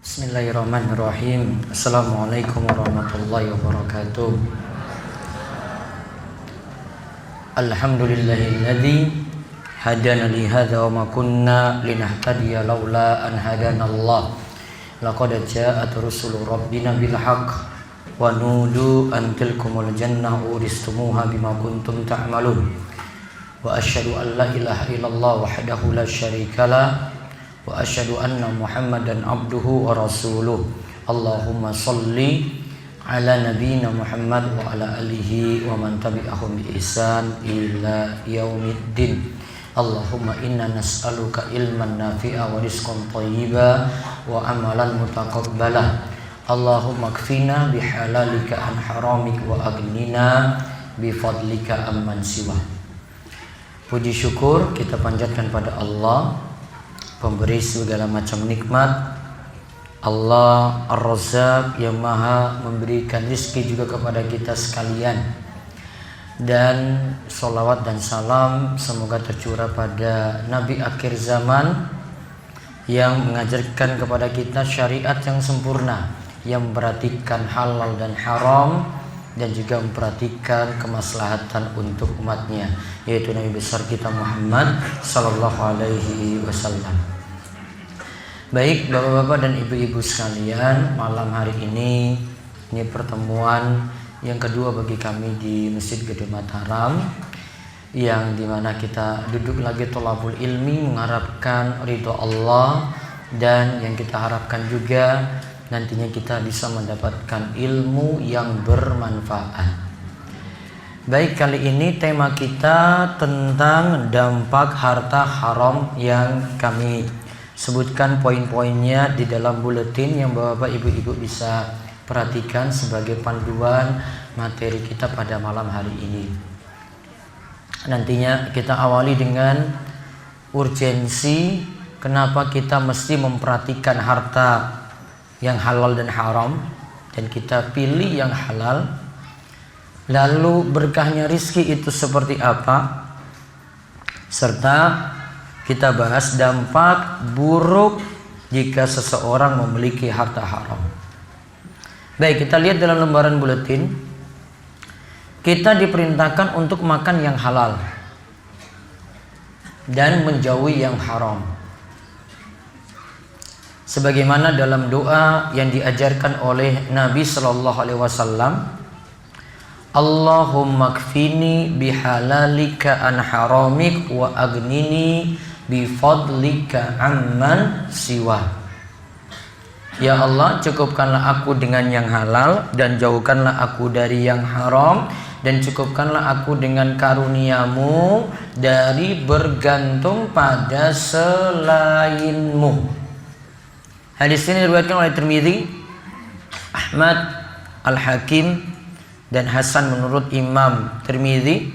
Bismillahirrahmanirrahim. Assalamualaikum warahmatullahi wabarakatuh. Alhamdulillahilladzi hadana li hadza wa ma kunna linahtadiya laula an hadanallah. Laqad ja'at rusulu rabbina bil haqq wa nudu an tilkumul jannah uristumuha bima kuntum ta'malun. Wa asyhadu an la ilaha illallah wahdahu la syarikalah wa asyhadu anna Muhammadan abduhu wa rasuluh. Allahumma salli ala nabiyyina Muhammad wa ala alihi wa man tabi'ahum bi ihsan ila yaumiddin. Allahumma inna nas'aluka ilman nafi'a wa rizqan thayyiba wa amalan mutaqabbala. Allahumma kfina bihalalika an haramik wa aghnina bifadlika amman siwa. Puji syukur kita panjatkan pada Allah, pemberi segala macam nikmat, Allah Ar-Razzaq yang maha memberikan rizki juga kepada kita sekalian. Dan sholawat dan salam semoga tercurah pada Nabi akhir zaman yang mengajarkan kepada kita syariat yang sempurna, yang memperhatikan halal dan haram, dan juga memperhatikan kemaslahatan untuk umatnya, yaitu Nabi besar kita Muhammad sallallahu alaihi wasallam. Baik bapak-bapak dan ibu-ibu sekalian, malam hari ini pertemuan yang kedua bagi kami di Masjid Gede Mataram, yang dimana kita duduk lagi thalabul ilmi, mengharapkan ridho Allah, dan yang kita harapkan juga nantinya kita bisa mendapatkan ilmu yang bermanfaat. Baik, kali ini tema kita tentang dampak harta haram, yang kami sebutkan poin-poinnya di dalam buletin yang bapak ibu-ibu bisa perhatikan sebagai panduan materi kita pada malam hari ini. Nantinya kita awali dengan urgensi kenapa kita mesti memperhatikan harta yang halal dan haram, dan kita pilih yang halal. Lalu berkahnya rizki itu seperti apa, serta kita bahas dampak buruk jika seseorang memiliki harta haram. Baik, kita lihat dalam lembaran buletin. Kita diperintahkan untuk makan yang halal dan menjauhi yang haram, sebagaimana dalam doa yang diajarkan oleh Nabi sallallahu alaihi wasallam, Allahumma kfini bihalalika an haramik wa aghnini bifadlika amman siwa. Ya Allah, cukupkanlah aku dengan yang halal dan jauhkanlah aku dari yang haram, dan cukupkanlah aku dengan karuniamu dari bergantung pada selainmu. Hadis ini diriwayatkan oleh Tirmidzi, Ahmad, Al-Hakim, dan Hasan menurut Imam Tirmidzi.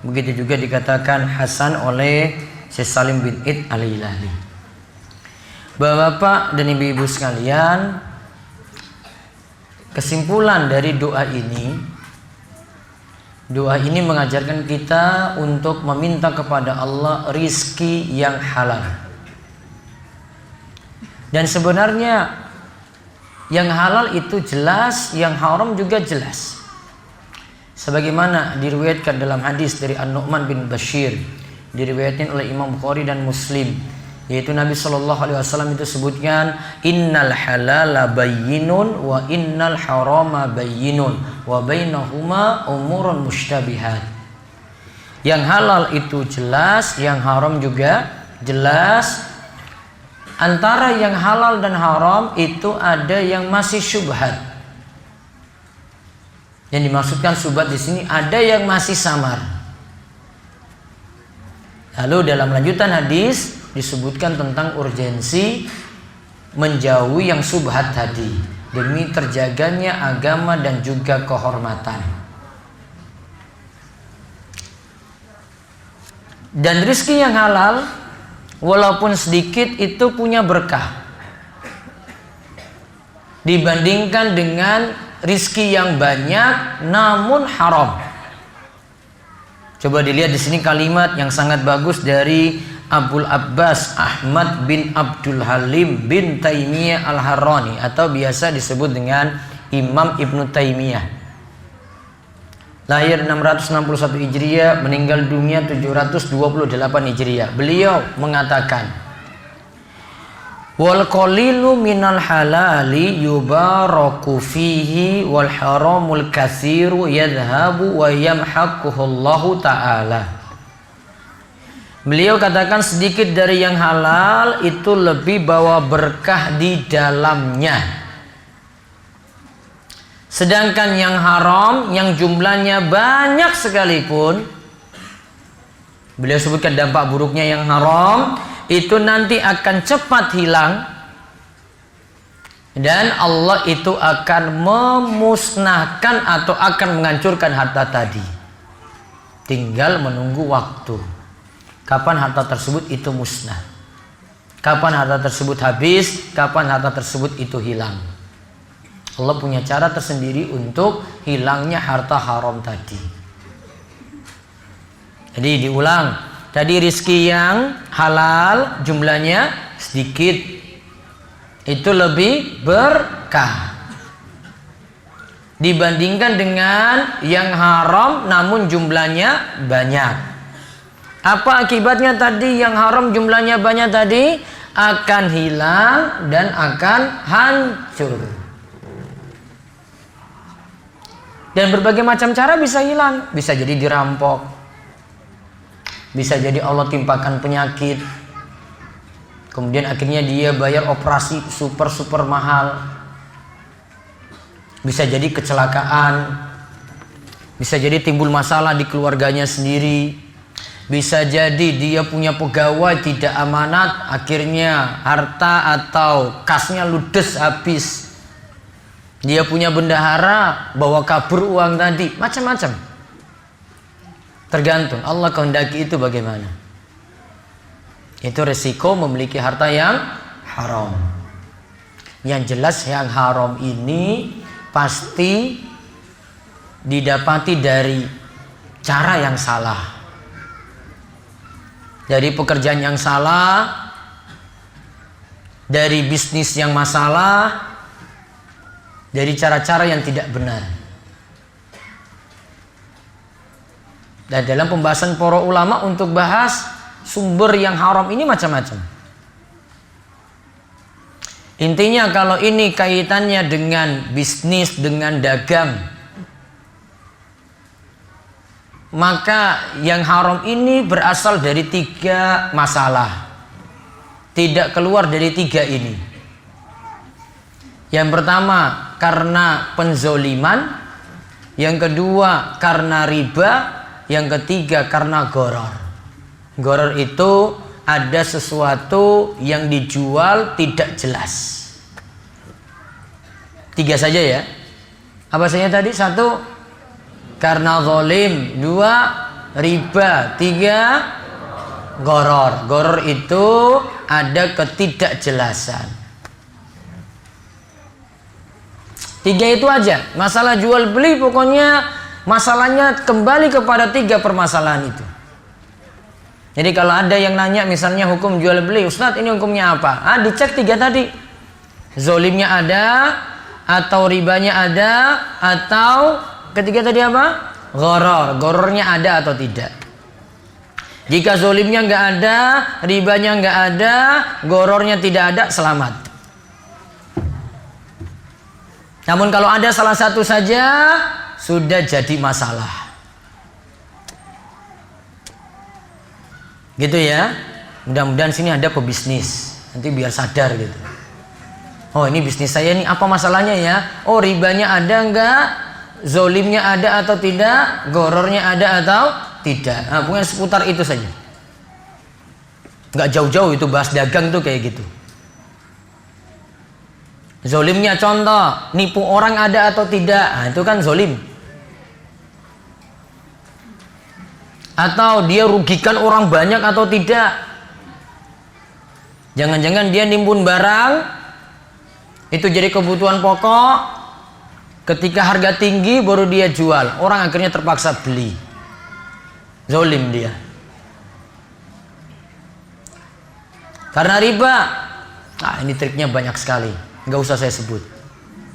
Begitu juga dikatakan Hasan oleh Syekh Salim bin Id Al-Hilali. Bapak dan ibu-ibu sekalian, kesimpulan dari doa ini mengajarkan kita untuk meminta kepada Allah rizki yang halal. Dan sebenarnya yang halal itu jelas, yang haram juga jelas. Sebagaimana diriwayatkan dalam hadis dari An-Nu'man bin Bashir, diriwayatkan oleh Imam Bukhari dan Muslim, yaitu Nabi sallallahu alaihi wasallam itu sebutkan, innal halala bayyinun wa innal harama bayyinun wa bainahuma umurun mushtabihat. Yang halal itu jelas, yang haram juga jelas. Antara yang halal dan haram itu ada yang masih syubhat. Yang dimaksudkan syubhat di sini ada yang masih samar. Lalu dalam lanjutan hadis disebutkan tentang urgensi menjauhi yang syubhat tadi demi terjaganya agama dan juga kehormatan. Dan rizki yang halal walaupun sedikit itu punya berkah dibandingkan dengan rizki yang banyak namun haram. Coba dilihat di sini kalimat yang sangat bagus dari Abul Abbas Ahmad bin Abdul Halim bin Taimiyah Al-Harrani, atau biasa disebut dengan Imam Ibnu Taimiyah. Lahir 661 Hijriah, meninggal dunia 728 Hijriah. Beliau mengatakan, wal qalilu minal halali yubaraku fihi wal haramul katsiru yadhhabu wa yamhaquhullahu ta'ala. Beliau katakan, sedikit dari yang halal itu lebih bawa berkah di dalamnya. Sedangkan yang haram, yang jumlahnya banyak sekalipun, beliau sebutkan dampak buruknya yang haram, itu nanti akan cepat hilang. Dan Allah itu akan memusnahkan atau akan menghancurkan harta tadi. Tinggal menunggu waktu. Kapan harta tersebut itu musnah, kapan harta tersebut habis, kapan harta tersebut itu hilang. Allah punya cara tersendiri untuk hilangnya harta haram tadi. Jadi diulang, tadi rizki yang halal jumlahnya sedikit, itu lebih berkah dibandingkan dengan yang haram namun jumlahnya banyak. Apa akibatnya tadi? Yang haram jumlahnya banyak tadi akan hilang dan akan hancur. Dan berbagai macam cara bisa hilang. Bisa jadi dirampok, bisa jadi Allah timpakan penyakit, kemudian akhirnya dia bayar operasi super mahal. Bisa jadi kecelakaan, bisa jadi timbul masalah di keluarganya sendiri. Bisa jadi dia punya pegawai tidak amanat, akhirnya harta atau kasnya ludes habis. Dia punya bendahara, bawa kabur uang tadi, macam-macam. Tergantung Allah kehendaki itu bagaimana. Itu resiko memiliki harta yang haram. Yang jelas yang haram ini pasti didapati dari cara yang salah, dari pekerjaan yang salah, dari bisnis yang masalah, dari cara-cara yang tidak benar. Dan dalam pembahasan para ulama untuk bahas sumber yang haram ini macam-macam. Intinya kalau ini kaitannya dengan bisnis, dengan dagang, maka yang haram ini berasal dari 3 masalah. Tidak keluar dari 3 ini. Yang pertama karena penzoliman, yang kedua karena riba, yang ketiga karena gharar. Gharar itu ada sesuatu yang dijual tidak jelas. 3 saja ya. Apa saja tadi? 1 karena zalim, 2 riba, 3 gharar. Gharar itu ada ketidakjelasan. 3 itu aja. Masalah jual beli pokoknya masalahnya kembali kepada 3 permasalahan itu. Jadi kalau ada yang nanya misalnya hukum jual beli, Ustadz ini hukumnya apa? Dicek 3 tadi. Zolimnya ada, atau ribanya ada, atau ketiga tadi apa? Gharar. Ghararnya ada atau tidak. Jika zolimnya nggak ada, ribanya nggak ada, ghararnya tidak ada, selamat. Namun kalau ada salah satu saja, sudah jadi masalah. Gitu ya. Mudah-mudahan sini ada pebisnis, nanti biar sadar gitu. Oh ini bisnis saya nih, apa masalahnya ya? Oh ribanya ada enggak? Zolimnya ada atau tidak? Ghararnya ada atau tidak? Nah, pokoknya seputar itu saja. Enggak jauh-jauh itu bahas dagang tuh kayak gitu. Zolimnya contoh, nipu orang ada atau tidak? Nah, itu kan zolim. Atau dia rugikan orang banyak atau tidak? Jangan-jangan dia nimbun barang, itu jadi kebutuhan pokok. Ketika harga tinggi baru dia jual, orang akhirnya terpaksa beli. Zolim dia. Karena riba, ini triknya banyak sekali. Nggak usah saya sebut.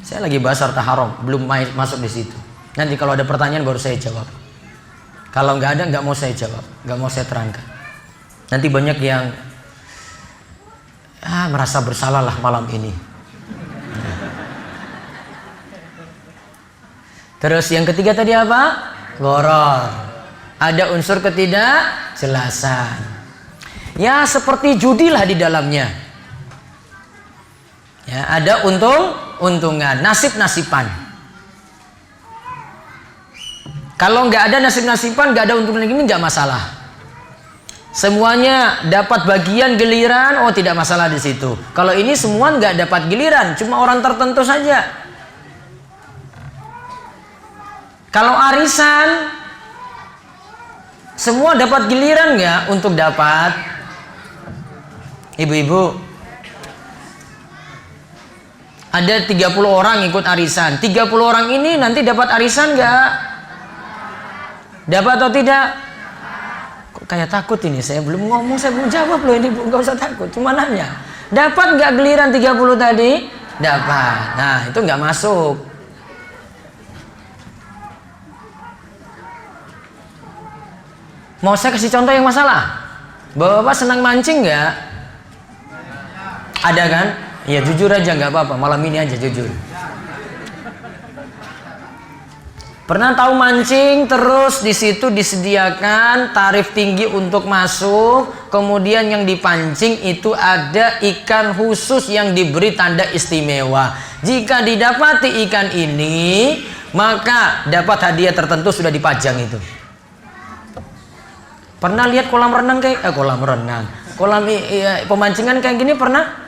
Saya lagi bahas harta haram, belum masuk di situ. Nanti kalau ada pertanyaan baru saya jawab. Kalau nggak ada, nggak mau saya jawab, nggak mau saya terangkan. Nanti banyak yang merasa bersalah lah malam ini. Terus yang ketiga tadi apa? Gharar. Ada unsur ketidakjelasan. Ya seperti judi lah di dalamnya. Ya, ada untungan, nasib-nasiban. Kalau nggak ada nasib-nasiban, nggak ada untungan ini nggak masalah. Semuanya dapat bagian giliran, tidak masalah di situ. Kalau ini semua nggak dapat giliran, cuma orang tertentu saja. Kalau arisan, semua dapat giliran nggak untuk dapat? Ibu-ibu, ada 30 orang ikut arisan. 30 orang ini nanti dapat arisan nggak? Dapat atau tidak? Kok kayak takut ini? Saya belum ngomong, saya belum jawab loh ini, Bu. Nggak usah takut, cuma nanya. Dapat nggak giliran 30 tadi? Dapat. Nah, itu nggak masuk. Mau saya kasih contoh yang masalah? Bapak senang mancing nggak? Ada kan? Ya jujur aja nggak apa-apa. Malam ini aja jujur. Pernah tahu mancing, terus di situ disediakan tarif tinggi untuk masuk, kemudian yang dipancing itu ada ikan khusus yang diberi tanda istimewa. Jika didapati ikan ini, maka dapat hadiah tertentu sudah dipajang itu. Pernah lihat kolam renang kolam pemancingan kayak gini pernah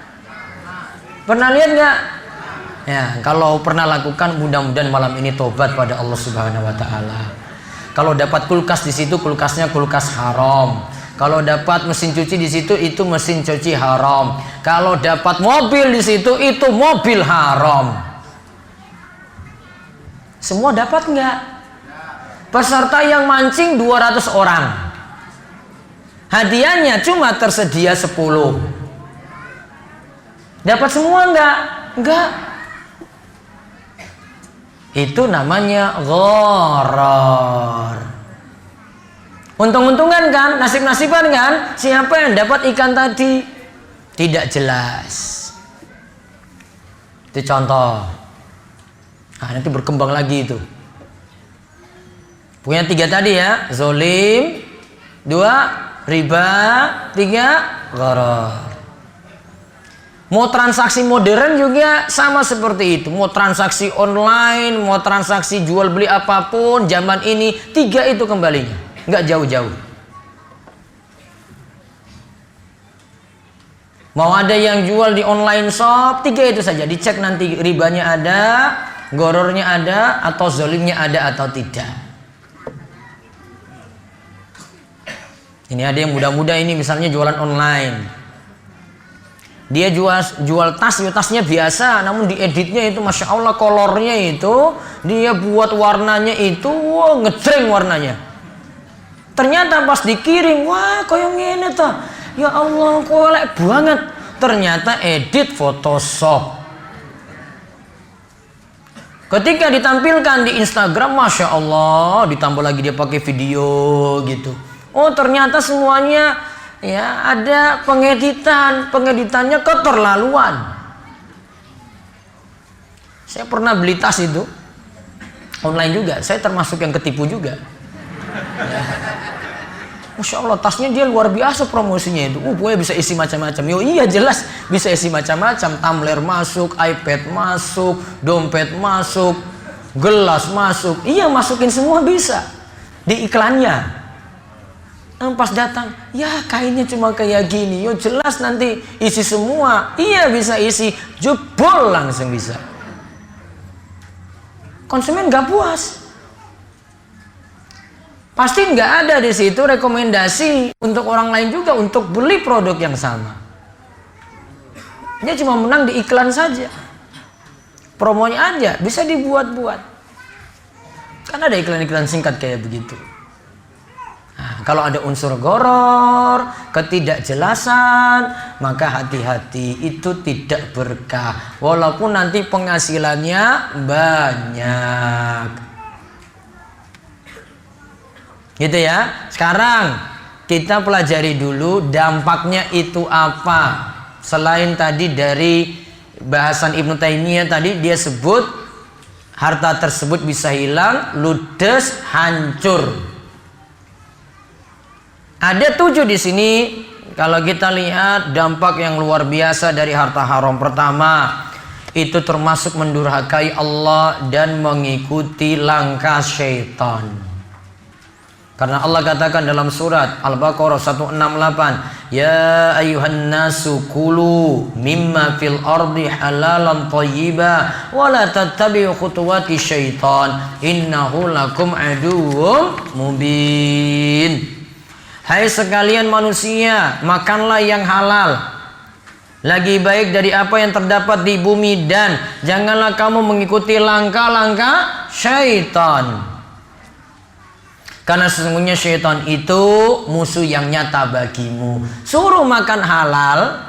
lihat nggak? Ya, kalau pernah lakukan, mudah-mudahan malam ini tobat pada Allah Subhanahu Wa Taala. Kalau dapat kulkas di situ, kulkasnya kulkas haram. Kalau dapat mesin cuci di situ, itu mesin cuci haram. Kalau dapat mobil di situ, itu mobil haram. Semua dapat nggak? Peserta yang mancing 200 orang. Hadiahnya cuma tersedia 10. Dapat semua enggak? Enggak. Itu namanya gharar. Untung-untungan kan? Nasib-nasiban kan? Siapa yang dapat ikan tadi? Tidak jelas. Itu contoh. Nanti berkembang lagi itu. Punya 3 tadi ya. Zolim, 2 riba, 3 gharar. Mau transaksi modern juga sama seperti itu. Mau transaksi online, mau transaksi jual beli apapun zaman ini, 3 itu kembalinya, nggak jauh-jauh. Mau ada yang jual di online shop, 3 itu saja. Dicek nanti ribanya ada, ghararnya ada, atau zolimnya ada atau tidak. Ini ada yang muda-muda ini misalnya jualan online. Dia jual tas, tasnya biasa, namun dieditnya itu masya Allah, kolornya itu dia buat warnanya itu ngejreng warnanya. Ternyata pas dikirim, wah koyo ngene ta. Ya Allah, kolek banget. Ternyata edit Photoshop. Ketika ditampilkan di Instagram, masya Allah, ditambah lagi dia pakai video gitu. Oh ternyata semuanya ya ada pengeditannya keterlaluan. Saya pernah beli tas itu online juga, saya termasuk yang ketipu juga. Ya. Masya Allah, tasnya dia luar biasa promosinya itu. Pokoknya bisa isi macam-macam. Yo iya jelas bisa isi macam-macam. Tumbler masuk, iPad masuk, dompet masuk, gelas masuk. Iya masukin semua bisa di iklannya. Pas datang, ya kainnya cuma kayak gini. Yo jelas nanti isi semua. Iya bisa isi, jebol langsung bisa. Konsumen nggak puas. Pasti nggak ada di situ rekomendasi untuk orang lain juga untuk beli produk yang sama. Dia cuma menang di iklan saja. Promonya aja bisa dibuat-buat. Kan ada iklan-iklan singkat kayak begitu. Nah, Kalau ada unsur gharar, ketidakjelasan, maka hati-hati, itu tidak berkah. Walaupun nanti penghasilannya banyak. Gitu ya. Sekarang kita pelajari dulu dampaknya itu apa. Selain tadi dari bahasan Ibnu Taimiyah tadi, dia sebut harta tersebut bisa hilang, ludes, hancur. Ada 7 di sini. Kalau kita lihat dampak yang luar biasa dari harta haram. Pertama, itu termasuk mendurhakai Allah dan mengikuti langkah syaitan. Karena Allah katakan dalam surat Al-Baqarah 168, ya ayuhan nasu kulu mimma fil ardi halalan thayyiba wa la tattabi'u khutuwati syaitan innahu lakum aduwwum mubin. Hai sekalian manusia, makanlah yang halal, lagi baik dari apa yang terdapat di bumi, dan janganlah kamu mengikuti langkah-langkah syaitan. Karena sesungguhnya syaitan itu musuh yang nyata bagimu. Suruh makan halal,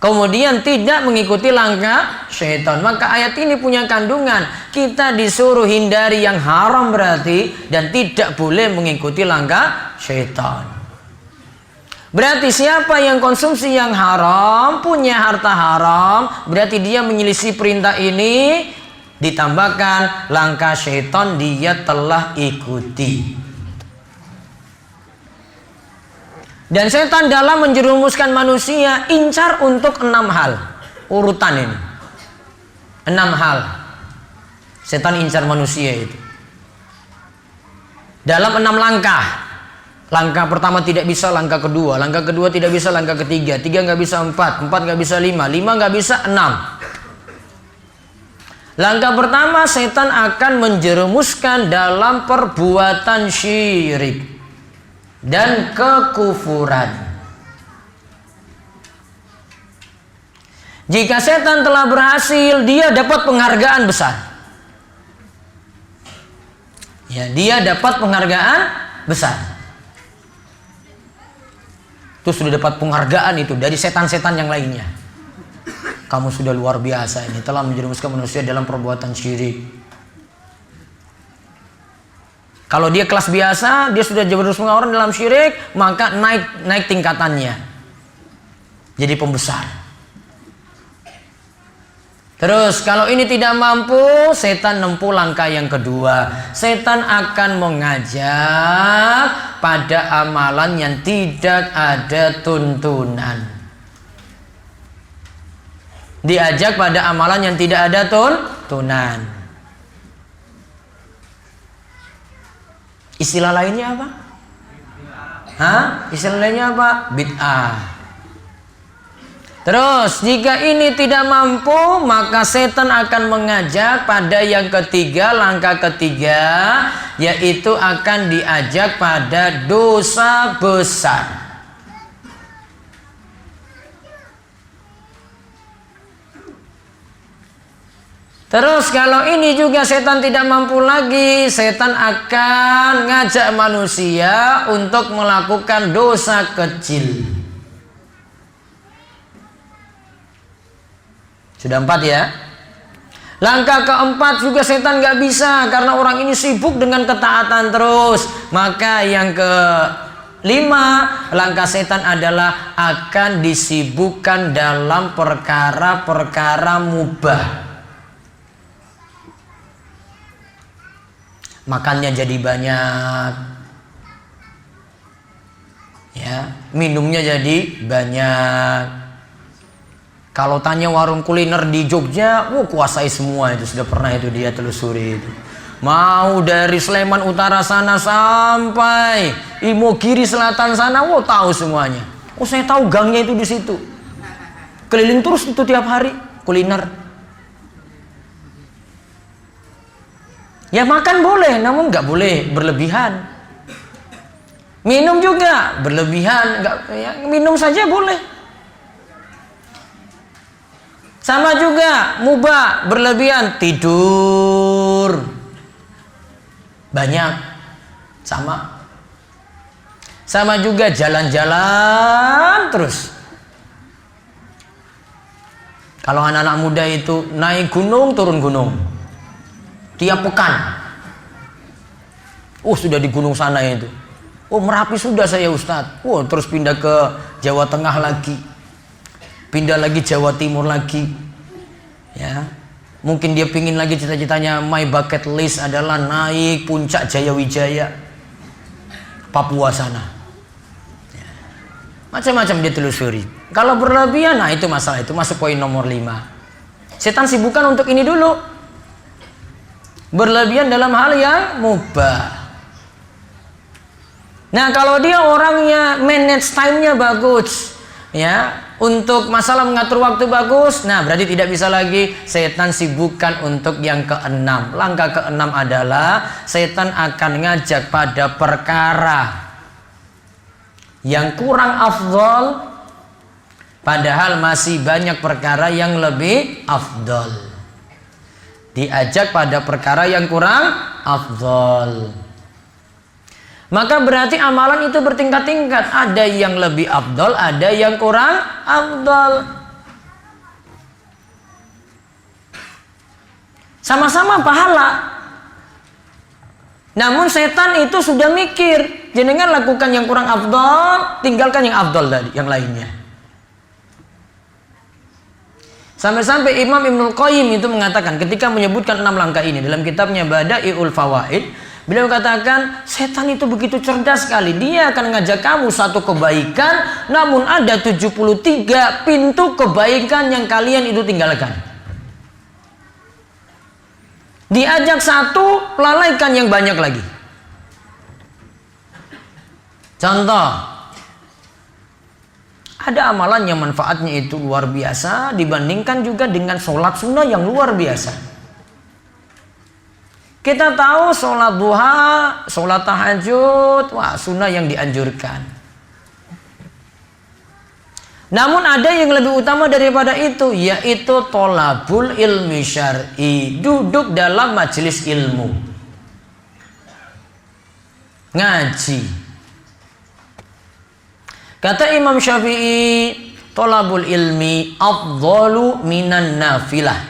kemudian tidak mengikuti langkah syaitan. Maka ayat ini punya kandungan. Kita disuruh hindari yang haram berarti, dan tidak boleh mengikuti langkah syaitan. Berarti siapa yang konsumsi yang haram, punya harta haram, berarti dia menyelisih perintah ini, ditambahkan langkah syaitan dia telah ikuti. Dan setan dalam menjerumuskan manusia incar untuk 6 hal. Urutan ini 6 hal setan incar manusia itu dalam 6 langkah. Langkah pertama tidak bisa, langkah kedua tidak bisa, langkah ketiga nggak bisa, 4 nggak bisa, 5 nggak bisa, 6. Langkah pertama, setan akan menjerumuskan dalam perbuatan syirik dan kekufuran. Jika setan telah berhasil, dia dapat penghargaan besar. Ya, dia dapat penghargaan besar. Itu sudah dapat penghargaan itu dari setan-setan yang lainnya. Kamu sudah luar biasa, ini telah menjerumuskan manusia dalam perbuatan syirik. Kalau dia kelas biasa, dia sudah menjerumuskan orang dalam syirik, maka naik tingkatannya jadi pembesar. Terus kalau ini tidak mampu, setan nempuh langkah yang kedua. Setan akan mengajak pada amalan yang tidak ada tuntunan. Diajak pada amalan yang tidak ada tuntunan. Istilah lainnya apa? Istilah lainnya apa? Bid'ah. Terus jika ini tidak mampu, maka setan akan mengajak pada yang ketiga, langkah ketiga, yaitu akan diajak pada dosa besar. Terus kalau ini juga setan tidak mampu lagi, setan akan ngajak manusia untuk melakukan dosa kecil. Sudah 4 ya. Langkah keempat juga setan gak bisa, karena orang ini sibuk dengan ketaatan terus. Maka yang ke-5, langkah setan adalah akan disibukkan dalam perkara-perkara mubah. Makannya jadi banyak, ya, minumnya jadi banyak. Kalau tanya warung kuliner di Jogja, kuasai semua itu, sudah pernah itu dia telusuri itu. Mau dari Sleman Utara sana sampai Imogiri Selatan sana, tahu semuanya. Saya tahu gangnya itu di situ. Keliling terus itu tiap hari kuliner. Ya makan boleh, namun nggak boleh berlebihan. Minum juga berlebihan, nggak, ya, minum saja boleh. Sama juga mubah, berlebihan, tidur banyak, sama Sama juga jalan-jalan terus. Kalau anak-anak muda itu naik gunung, turun gunung tiap pekan. Sudah di gunung sana itu. Merapi sudah saya Ustadz. Terus pindah ke Jawa Tengah lagi. Pindah lagi Jawa Timur lagi. Ya. Mungkin dia pingin lagi, cita-citanya my bucket list adalah naik puncak Jayawijaya, Papua sana. Ya. Macam-macam dia telusuri. Kalau berlebihan, nah itu masalah, itu masuk poin nomor 5. Setan sibukkan untuk ini dulu. Berlebihan dalam hal yang mubah. Nah, kalau dia orangnya manage time-nya bagus, ya, untuk masalah mengatur waktu bagus, nah berarti tidak bisa lagi setan sibukkan untuk yang ke-6. Langkah ke-6 adalah setan akan ngajak pada perkara yang kurang afdol, padahal masih banyak perkara yang lebih afdol. Diajak pada perkara yang kurang afdol. Maka berarti amalan itu bertingkat-tingkat. Ada yang lebih afdol, ada yang kurang afdol. Sama-sama pahala. Namun setan itu sudah mikir, jenengan lakukan yang kurang afdol, tinggalkan yang afdol tadi, yang lainnya. Sampai-sampai Imam Ibnul Qayyim itu mengatakan ketika menyebutkan 6 langkah ini dalam kitabnya Bada'iul Fawaid, beliau katakan setan itu begitu cerdas sekali. Dia akan ngajak kamu satu kebaikan, namun ada 73 pintu kebaikan yang kalian itu tinggalkan. Diajak satu, lalaikan yang banyak lagi. Contoh, ada amalan yang manfaatnya itu luar biasa dibandingkan juga dengan sholat sunnah yang luar biasa. Kita tahu sholat duha, sholat tahajud, sunnah yang dianjurkan. Namun ada yang lebih utama daripada itu, yaitu tolabul ilmi syar'i, duduk dalam majelis ilmu, ngaji. Kata Imam Syafi'i, tolabul ilmi afdalu minan nafilah.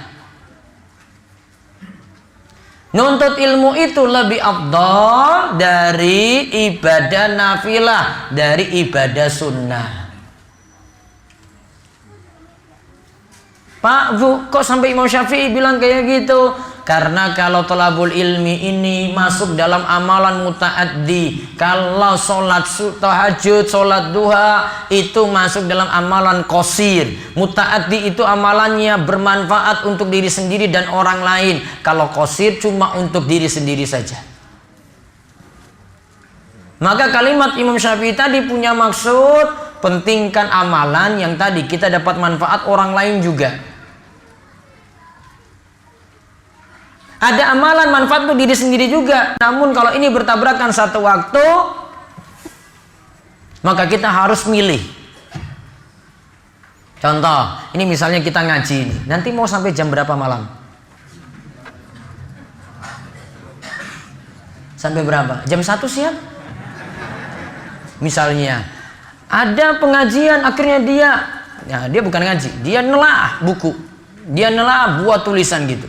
Nuntut ilmu itu lebih afdal dari ibadah nafilah, dari ibadah sunnah. Pak, Bu, kok sampai Imam Syafi'i bilang kayak gitu? Karena kalau tolabul ilmi ini masuk dalam amalan muta'addi. Kalau sholat tahajud, sholat duha itu masuk dalam amalan qasir. Muta'addi itu amalannya bermanfaat untuk diri sendiri dan orang lain. Kalau qasir cuma untuk diri sendiri saja. Maka kalimat Imam Syafi'i tadi punya maksud, pentingkan amalan yang tadi kita dapat manfaat orang lain juga. Ada amalan manfaat untuk diri sendiri juga. Namun kalau ini bertabrakan satu waktu, maka kita harus milih. Contoh, ini misalnya kita ngaji. Nanti mau sampai jam berapa malam? Sampai berapa? Jam 1 siang? Misalnya, ada pengajian akhirnya dia bukan ngaji. Dia nelaah buku. Dia nelaah buat tulisan gitu.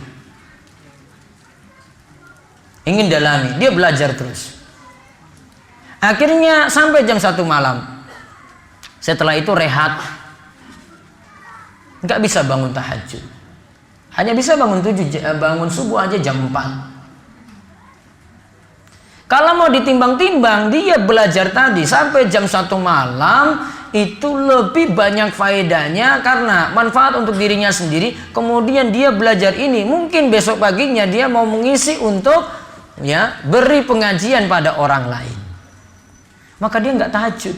Ingin dalami, dia belajar terus. Akhirnya sampai jam 1 malam. Setelah itu rehat. Nggak bisa bangun tahajud. Hanya bisa bangun subuh aja jam 4. Kalau mau ditimbang-timbang, dia belajar tadi sampai jam 1 malam itu lebih banyak faedahnya karena manfaat untuk dirinya sendiri. Kemudian dia belajar ini, mungkin besok paginya dia mau mengisi untuk beri pengajian pada orang lain. Maka dia nggak tahajud.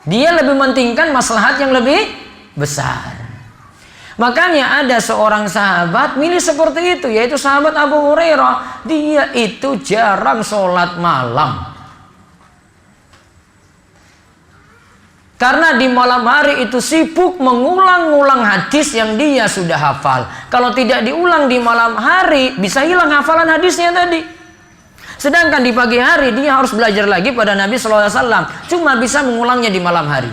Dia lebih mementingkan maslahat yang lebih besar. Makanya ada seorang sahabat milih seperti itu, yaitu sahabat Abu Hurairah. Dia itu jarang sholat malam. Karena di malam hari itu sibuk mengulang-ulang hadis yang dia sudah hafal. Kalau tidak diulang di malam hari, bisa hilang hafalan hadisnya tadi. Sedangkan di pagi hari dia harus belajar lagi pada Nabi sallallahu alaihi wasallam, cuma bisa mengulangnya di malam hari.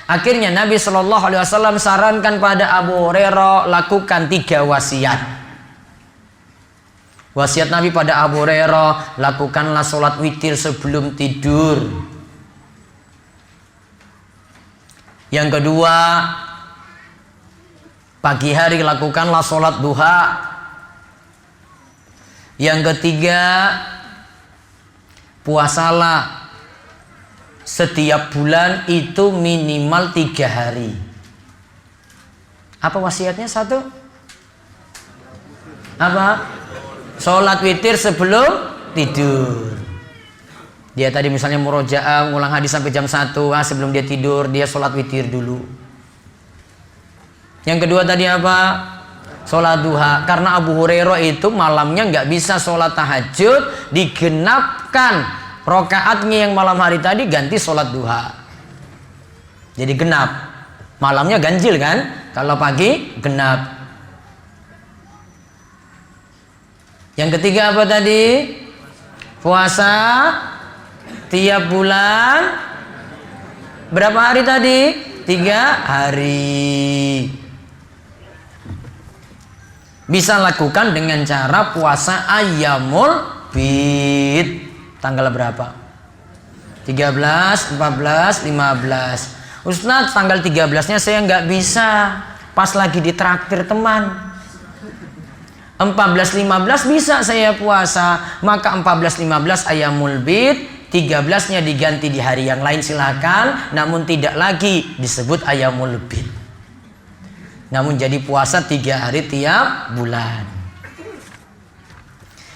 Akhirnya Nabi sallallahu alaihi wasallam sarankan pada Abu Hurairah, lakukan 3 wasiat. Wasiat Nabi pada Abu Hurairah, lakukanlah sholat witir sebelum tidur. Yang kedua, pagi hari lakukanlah sholat duha. Yang ketiga, puasalah setiap bulan itu minimal 3 hari. Apa wasiatnya? 1. Apa? Sholat witir sebelum tidur. Dia tadi misalnya murojaah, ngulang hadis sampai jam 1, sebelum dia tidur dia sholat witir dulu. Yang kedua tadi apa? Sholat duha. Karena Abu Hurairah itu malamnya nggak bisa sholat tahajud, digenapkan rokaatnya yang malam hari tadi ganti sholat duha. Jadi genap. Malamnya ganjil kan? Kalau pagi genap. Yang ketiga apa tadi? Puasa tiap bulan. Berapa hari tadi? 3 hari. Bisa lakukan dengan cara puasa ayyamul bid. Tanggal berapa? 13, 14, 15. Ustaz, tanggal 13-nya saya nggak bisa, pas lagi ditraktir teman. 14-15 bisa saya puasa, maka 14-15 ayyamul bid, 13-nya diganti di hari yang lain silakan, namun tidak lagi disebut ayyamul bid. Namun jadi puasa 3 hari tiap bulan.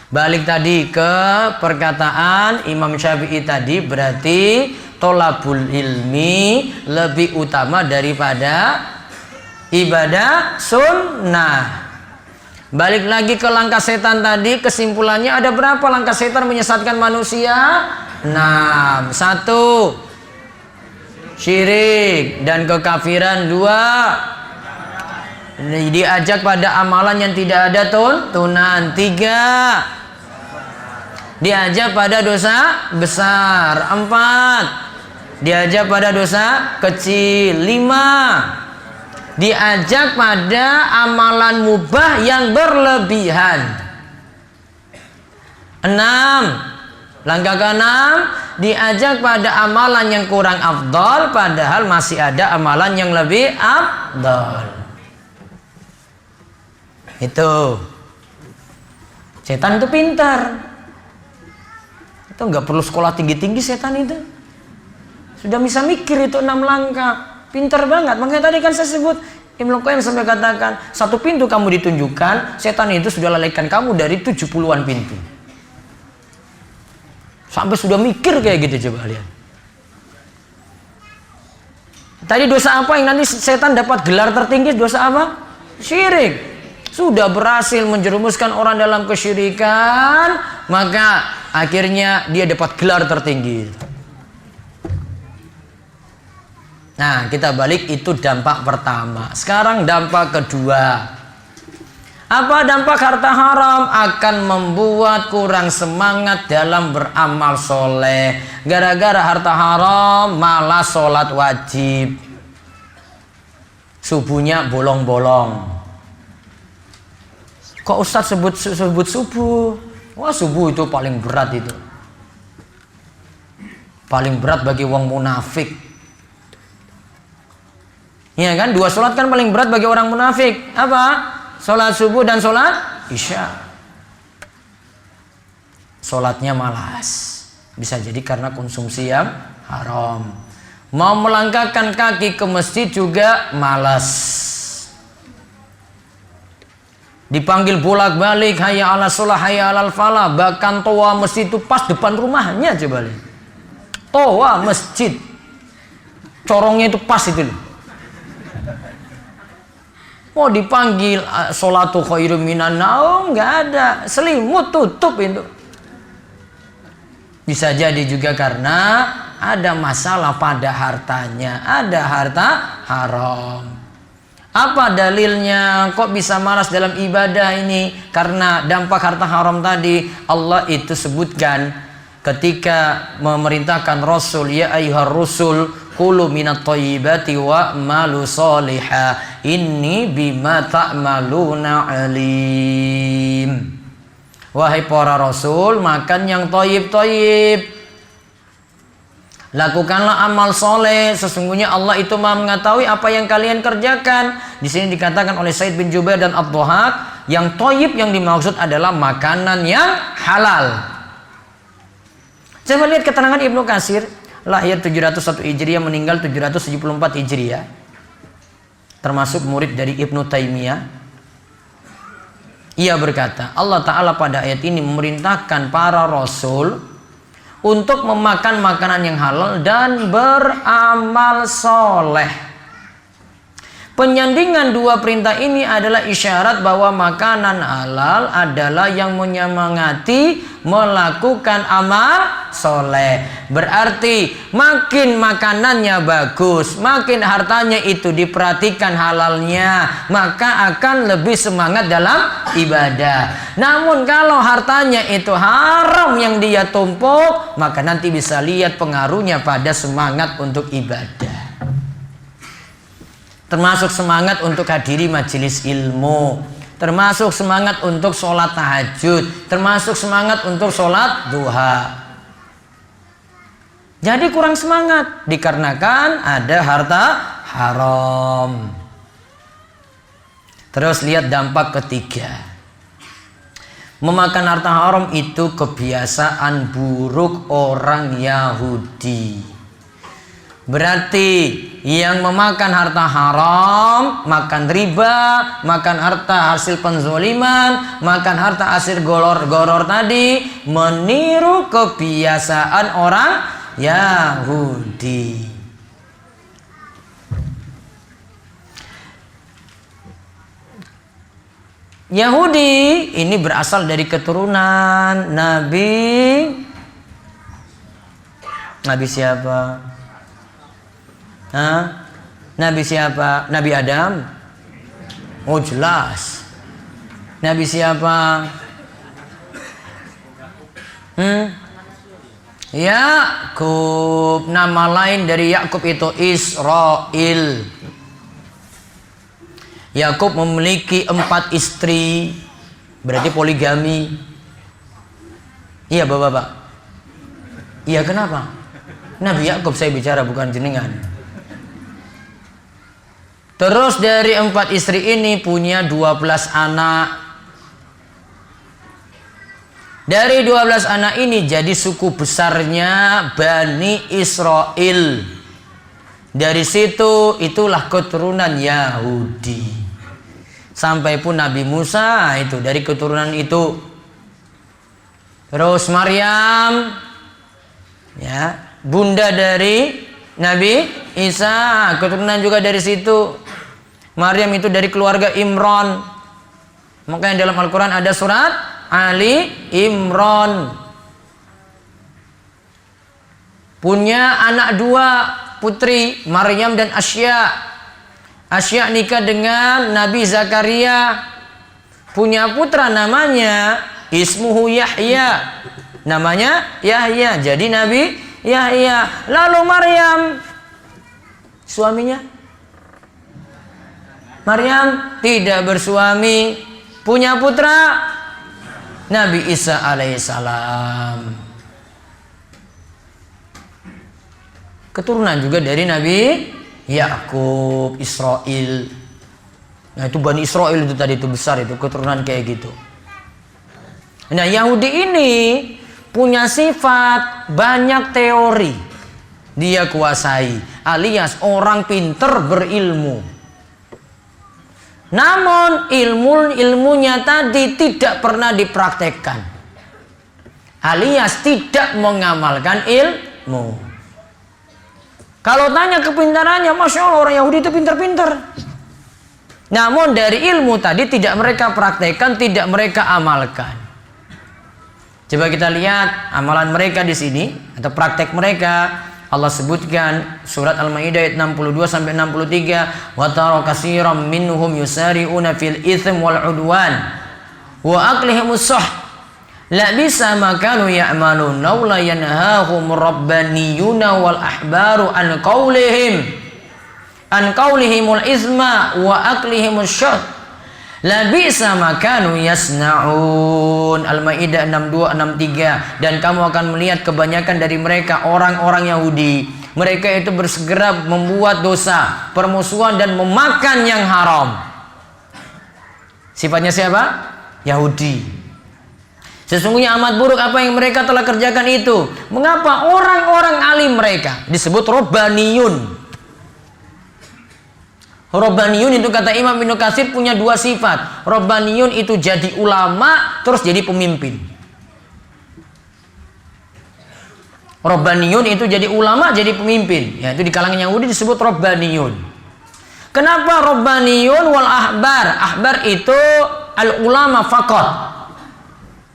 Balik tadi ke perkataan Imam Syafi'i tadi, berarti tolabul ilmi lebih utama daripada ibadah sunnah. Balik lagi ke langkah setan tadi, kesimpulannya ada berapa langkah setan menyesatkan manusia? 6. 1, syirik dan kekafiran. 2, diajak pada amalan yang tidak ada tuntunan. 3, diajak pada dosa besar. 4, diajak pada dosa kecil. 5, diajak pada amalan mubah yang berlebihan. 6, langkah ke-6, diajak pada amalan yang kurang afdal padahal masih ada amalan yang lebih afdal. Itu setan itu pintar. Itu nggak perlu sekolah tinggi-tinggi setan itu. Sudah bisa mikir itu 6 langkah. Pintar banget. Makanya tadi kan saya sebut, Ibnu Qayyim sampai katakan, 1 pintu kamu ditunjukkan, setan itu sudah lalaikan kamu dari 70-an pintu. Sampai sudah mikir kayak gitu, coba lihat. Tadi dosa apa yang nanti setan dapat gelar tertinggi? Dosa apa? Syirik. Sudah berhasil menjerumuskan orang dalam kesyirikan, maka akhirnya dia dapat gelar tertinggi. Nah, kita balik, itu dampak pertama. Sekarang dampak kedua. Apa dampak harta haram? Akan membuat kurang semangat dalam beramal soleh. Gara-gara harta haram malah sholat wajib. Subuhnya bolong-bolong. Kok Ustadz sebut subuh? Wah, subuh itu paling berat itu. Paling berat bagi wong munafik. Ya kan, 2 sholat kan paling berat bagi orang munafik. Apa? Sholat subuh dan sholat isya. Sholatnya malas. Bisa jadi karena konsumsi yang haram. Mau melangkahkan kaki ke masjid juga malas. Dipanggil bolak-balik, hayya ala sholah, hayya alal falah. Bahkan toa masjid itu pas depan rumahnya, coba lihat. Toa masjid, corongnya itu pas itu loh. Mau dipanggil sholatu khairum minan naum, nggak ada, selimut tutup itu. Bisa jadi juga karena ada masalah pada hartanya, ada harta haram. Apa dalilnya? Kok bisa malas dalam ibadah ini? Karena dampak harta haram tadi. Allah itu sebutkan ketika memerintahkan Rasul, ya ayyuhar rusul kulu minat thayyibati wa malu solihah inni bima ta'maluna alim. Wahai para rasul, makan yang thayyib-thayyib. Lakukanlah amal soleh, sesungguhnya Allah itu Maha mengetahui apa yang kalian kerjakan. Di sini dikatakan oleh Said bin Jubair dan Ad-Dhahak, yang thayyib yang dimaksud adalah makanan yang halal. Coba lihat keterangan Ibnu Katsir, lahir 701 Hijriah, meninggal 774 Hijriah. Termasuk murid dari Ibnu Taimiyah. Ia berkata, Allah Ta'ala pada ayat ini memerintahkan para rasul untuk memakan makanan yang halal dan beramal soleh. Penyandingan dua perintah ini adalah isyarat bahwa makanan halal adalah yang menyemangati melakukan amal soleh. Berarti makin makanannya bagus, makin hartanya itu diperhatikan halalnya, maka akan lebih semangat dalam ibadah. Namun kalau hartanya itu haram yang dia tumpuk, maka nanti bisa lihat pengaruhnya pada semangat untuk ibadah. Termasuk semangat untuk hadiri majelis ilmu, termasuk semangat untuk sholat tahajud, termasuk semangat untuk sholat duha. Jadi kurang semangat dikarenakan ada harta haram. Terus lihat dampak ketiga. Memakan harta haram itu kebiasaan buruk orang Yahudi. Berarti yang memakan harta haram, makan riba, makan harta hasil penzoliman, makan harta hasil goror tadi, meniru kebiasaan orang Yahudi. Yahudi ini berasal dari keturunan Nabi siapa? Nabi siapa? Nabi Adam? Oh jelas. Nabi siapa? Yakub. Nama lain dari Yakub itu Israel. Yakub memiliki 4 istri, berarti poligami. Iya bapak-bapak. Iya kenapa? Nabi Yakub saya bicara, bukan jenengan. Terus dari 4 istri ini punya 12 anak. Dari 12 anak ini jadi suku besarnya Bani Israel. Dari situ itulah keturunan Yahudi. Sampai pun Nabi Musa itu dari keturunan itu. Terus Maryam, ya, bunda dari Nabi Isa, keturunan juga dari situ. Maryam itu dari keluarga Imran. Makanya dalam Al-Quran ada surat Ali Imran. Punya anak 2 putri, Maryam dan Asya. Asya nikah dengan Nabi Zakaria. Punya putra namanya Ismuhu Yahya. Namanya Yahya. Jadi Nabi Yahya. Lalu Maryam, suaminya Maryam tidak bersuami, punya putra Nabi Isa alaihissalam. Keturunan juga dari Nabi Yakub, Israel. Nah itu Bani Israel itu tadi itu besar itu keturunan kayak gitu. Nah Yahudi ini punya sifat banyak teori dia kuasai, alias orang pinter berilmu. Namun ilmunya tadi tidak pernah dipraktekkan, alias tidak mengamalkan ilmu. Kalau tanya kepintarannya, Masya Allah orang Yahudi itu pinter-pinter. Namun dari ilmu tadi tidak mereka praktekkan, tidak mereka amalkan. Coba kita lihat amalan mereka di sini atau praktek mereka. Allah sebutkan surat Al-Maidah ayat 62 sampai 63, wa tara katsiran minhum yusari'una fil itsm wal 'udwan wa aklihimus suh la bisa ma kanu ya'malun laula yanhahum rabbaniyuna wal ahbaru an qaulihimul itsma wa aklihimus suh la bisa ma kanu yasnaun. Al-Maidah 62 63. Dan kamu akan melihat kebanyakan dari mereka orang-orang Yahudi, mereka itu bersegera membuat dosa, permusuhan dan memakan yang haram. Sifatnya siapa? Yahudi. Sesungguhnya amat buruk apa yang mereka telah kerjakan itu. Mengapa orang-orang alim mereka disebut robbaniyun? Robbaniyun itu kata Imam Ibnu Katsir punya dua sifat. Robbaniyun itu jadi ulama terus jadi pemimpin. Robbaniyun itu jadi ulama jadi pemimpin. Ya, itu di kalangan Yahudi disebut robbaniyun. Kenapa robbaniyun wal ahbar? Ahbar itu al ulama faqat.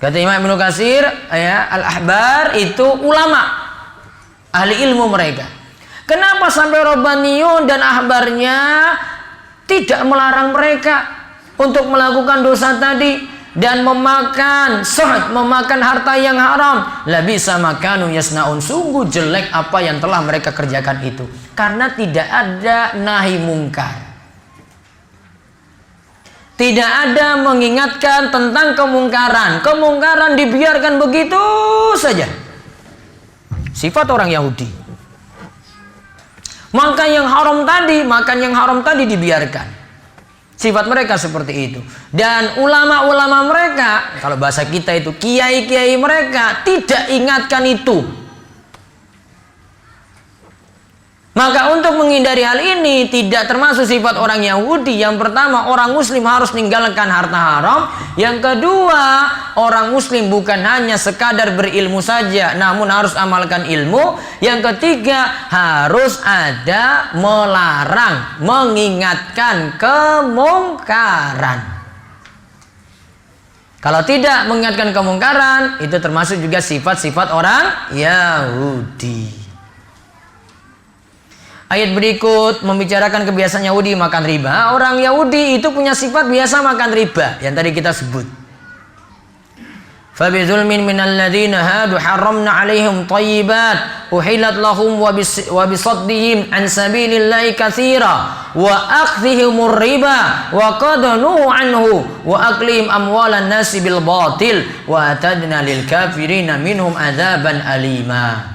Kata Imam Ibnu Katsir, ya, al ahbar itu ulama, ahli ilmu mereka. Kenapa sampai robbaniyun dan ahbarnya tidak melarang mereka untuk melakukan dosa tadi dan memakan suhud, memakan harta yang haram? La bisa makanu yasnaun, sungguh jelek apa yang telah mereka kerjakan itu, karena tidak ada nahi mungkar, tidak ada mengingatkan tentang kemungkaran. Kemungkaran dibiarkan begitu saja. Sifat orang Yahudi. Makan yang haram tadi dibiarkan. Sifat mereka seperti itu. Dan ulama-ulama mereka, kalau bahasa kita itu kiai-kiai mereka, tidak ingatkan itu. Maka untuk menghindari hal ini tidak termasuk sifat orang Yahudi. Yang pertama, orang Muslim harus meninggalkan harta haram. Yang kedua, orang Muslim bukan hanya sekadar berilmu saja, namun harus amalkan ilmu. Yang ketiga, harus ada melarang, mengingatkan kemungkaran. Kalau tidak mengingatkan kemungkaran, itu termasuk juga sifat-sifat orang Yahudi. Ayat berikut membicarakan kebiasaan Yahudi makan riba. Orang Yahudi itu punya sifat biasa makan riba yang tadi kita sebut. Fabizulmin minal ladzina hadu haramna 'alaihim thayyibat uhillat lahum wa bisaddihim an sabilillahi katsira wa akhdhihimur riba wa qad nuhu anhu wa aklihim amwalan nasi bil batil wa atadna lil kafirina minhum adzaban alima.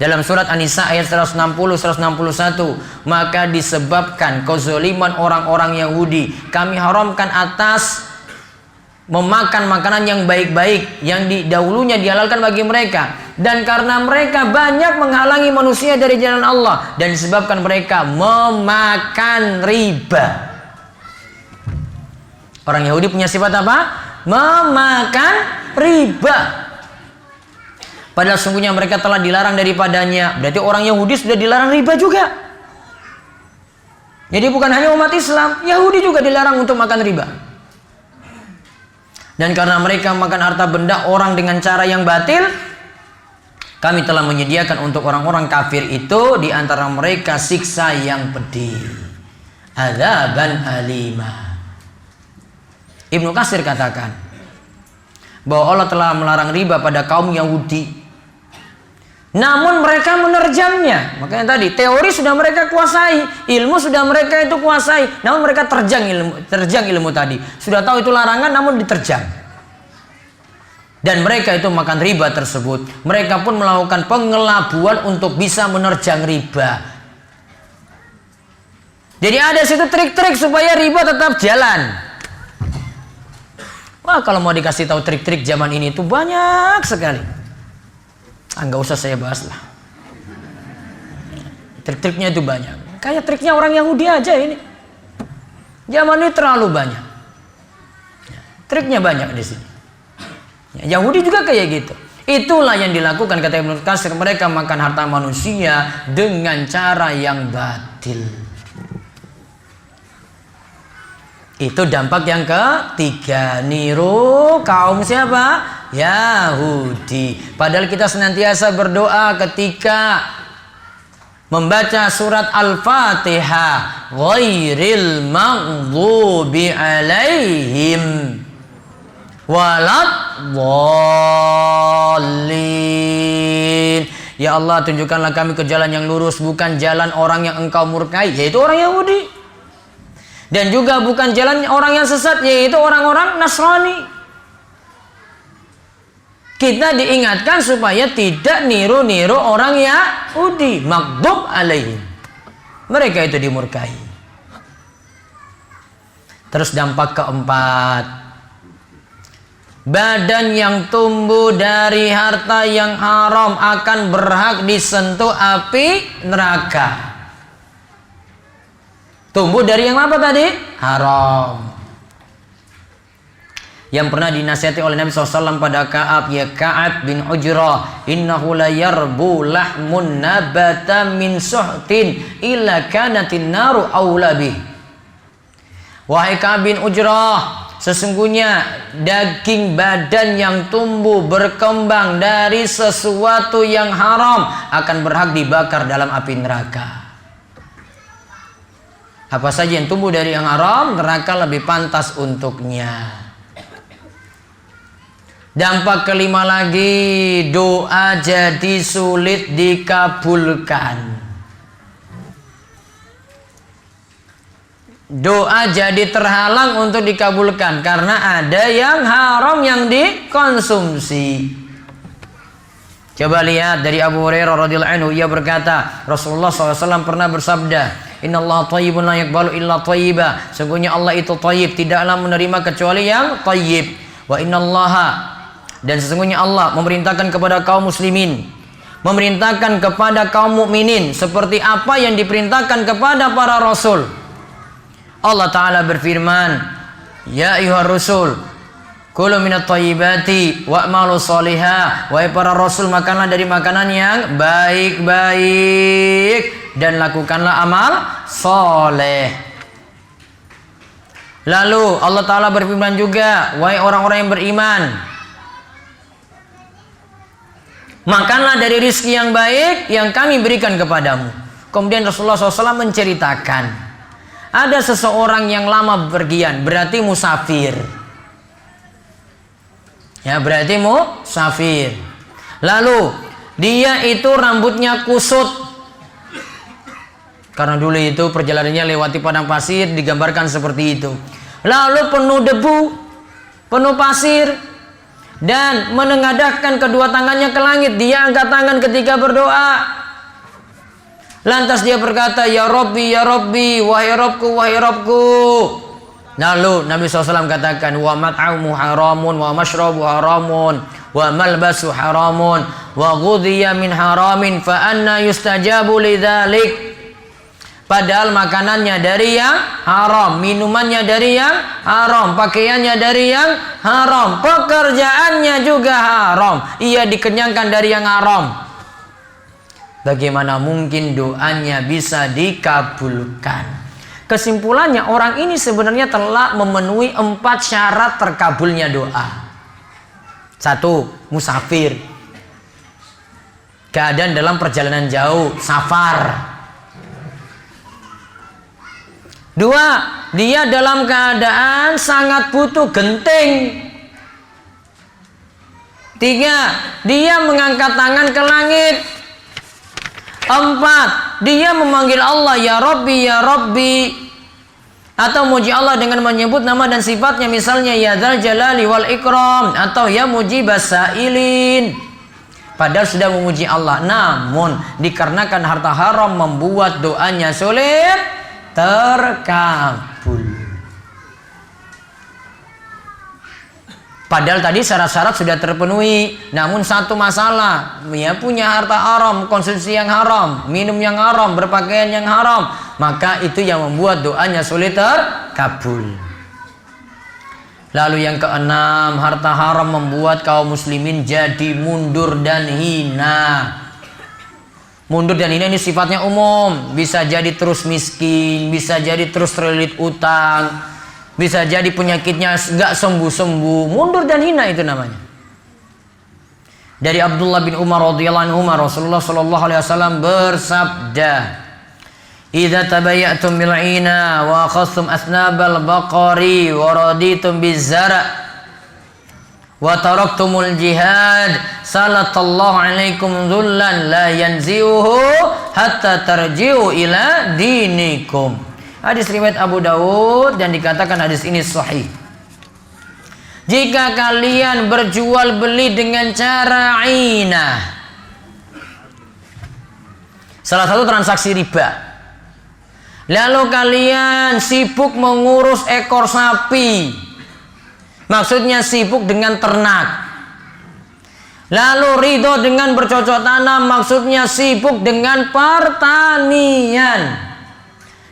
Dalam surat An-Nisa ayat 160-161, maka disebabkan kezaliman orang-orang Yahudi, kami haramkan atas memakan makanan yang baik-baik yang dahulunya dihalalkan bagi mereka, dan karena mereka banyak menghalangi manusia dari jalan Allah, dan disebabkan mereka memakan riba. Orang Yahudi punya sifat apa? Memakan riba. Padahal sungguhnya mereka telah dilarang daripadanya. Berarti orang Yahudi sudah dilarang riba juga. Jadi bukan hanya umat Islam, Yahudi juga dilarang untuk makan riba. Dan karena mereka makan harta benda orang dengan cara yang batil, kami telah menyediakan untuk orang-orang kafir itu di antara mereka siksa yang pedih, adzaban alima. Ibnu Katsir katakan bahwa Allah telah melarang riba pada kaum Yahudi, namun mereka menerjangnya. Makanya tadi teori sudah mereka kuasai, ilmu sudah mereka itu kuasai, namun mereka terjang ilmu tadi. Sudah tahu itu larangan namun diterjang. Dan mereka itu makan riba tersebut. Mereka pun melakukan pengelabuan untuk bisa menerjang riba. Jadi ada situ trik-trik supaya riba tetap jalan. Wah, kalau mau dikasih tahu trik-trik zaman ini itu banyak sekali. Nggak usah saya bahas lah. Trik-triknya itu banyak. Kayak triknya orang Yahudi aja ini. Zaman ini terlalu banyak. Triknya banyak di sini. Yahudi juga kayak gitu. Itulah yang dilakukan kata Ibnu Katsir, mereka makan harta manusia dengan cara yang batil. Itu dampak yang ketiga, niru kaum siapa? Yahudi. Padahal kita senantiasa berdoa ketika membaca surat Al-Fatihah, ghairil maghdubi alaihim waladdallin. Ya Allah, tunjukkanlah kami ke jalan yang lurus, bukan jalan orang yang Engkau murkai, yaitu orang Yahudi. Dan juga bukan jalan orang yang sesat, yaitu orang-orang Nasrani. Kita diingatkan supaya tidak niru-niru orang Yahudi, maghdub alaihim. Mereka itu dimurkai. Terus dampak keempat, badan yang tumbuh dari harta yang haram akan berhak disentuh api neraka. Tumbuh dari yang apa tadi? Haram. Yang pernah dinasihati oleh Nabi SAW pada Ka'ab, ya Ka'ab bin Ujrah, innahu la yarbu lahmun nabata min suhtin illa kanatin naru awla bih. Wahai Ka'ab bin Ujrah, sesungguhnya daging badan yang tumbuh berkembang dari sesuatu yang haram akan berhak dibakar dalam api neraka. Apa saja yang tumbuh dari yang haram, neraka lebih pantas untuknya. Dampak kelima lagi, doa jadi sulit dikabulkan. Doa jadi terhalang untuk dikabulkan karena ada yang haram yang dikonsumsi. Coba lihat dari Abu Hurairah radhiyallahu anhu, ia berkata, Rasulullah SAW pernah bersabda, Innallaha thayyibun la yaqbalu illa thayyiba. Sesungguhnya Allah itu thayyib, tidaklah menerima kecuali yang thayyib. Wa innallaha, dan sesungguhnya Allah memerintahkan kepada kaum muslimin, memerintahkan kepada kaum mukminin seperti apa yang diperintahkan kepada para rasul. Allah Ta'ala berfirman, ya ayyuhar rusul, kulu minat thayyibati wa'malu sholihah. Wahai para rasul, makanlah dari makanan yang baik-baik dan lakukanlah amal soleh. Lalu Allah Ta'ala berfirman juga, wahai orang-orang yang beriman, makanlah dari rizki yang baik yang kami berikan kepadamu. Kemudian Rasulullah SAW menceritakan, ada seseorang yang lama bepergian, berarti musafir. Ya, berarti musafir. Lalu dia itu rambutnya kusut, karena dulu itu perjalanannya lewati padang pasir, digambarkan seperti itu. Lalu penuh debu, penuh pasir, dan menengadahkan kedua tangannya ke langit. Dia angkat tangan ketika berdoa. Lantas dia berkata, ya Rabbi, ya Rabbi, wahai Rabbku, wahai Rabbku. Lalu Nabi SAW katakan, wa mat'amu haramun, wa mashrabu haramun, wa malbasu haramun, wa ghudhiya min haramin, fa anna yustajabu lidzalik. Padahal makanannya dari yang haram, minumannya dari yang haram, pakaiannya dari yang haram, pekerjaannya juga haram. Ia dikenyangkan dari yang haram. Bagaimana mungkin doanya bisa dikabulkan? Kesimpulannya, orang ini sebenarnya telah memenuhi 4 syarat terkabulnya doa. 1. Musafir, keadaan dalam perjalanan jauh, safar. 2. Dia dalam keadaan sangat butuh, genting. 3. Dia mengangkat tangan ke langit. 4. Dia memanggil Allah, ya Rabbi, ya Rabbi. Atau muji Allah dengan menyebut nama dan sifatnya, misalnya ya Dzal Jalali wal Ikram, atau ya Mujibas Sa'ilin. Padahal sudah memuji Allah, namun dikarenakan harta haram membuat doanya sulit terkabul. Padahal tadi syarat-syarat sudah terpenuhi, namun satu masalah, ya punya harta haram, konsumsi yang haram, minum yang haram, berpakaian yang haram, maka itu yang membuat doanya sulit terkabul. Lalu yang keenam, harta haram membuat kaum muslimin jadi mundur dan hina. Mundur dan hina ini sifatnya umum, bisa jadi terus miskin, bisa jadi terus terlilit utang, bisa jadi penyakitnya nggak sembuh-sembuh. Mundur dan hina itu namanya. Dari Abdullah bin Umar radhiyallahu anhu, Rasulullah sallallahu alaihi wasallam bersabda, "Idza tabayyatum bil 'ina wa akhadhtum asnabal baqari wa raditum biz-zara' wa taraktumul jihad, salatallahu alaikum dhullan la yanzi'uhu hatta tarji'u ila dinikum." Hadis riwayat Abu Dawud dan dikatakan hadis ini sahih. Jika kalian berjual beli dengan cara inah, salah satu transaksi riba, lalu kalian sibuk mengurus ekor sapi, maksudnya sibuk dengan ternak, lalu ridho dengan bercocok tanam, maksudnya sibuk dengan pertanian,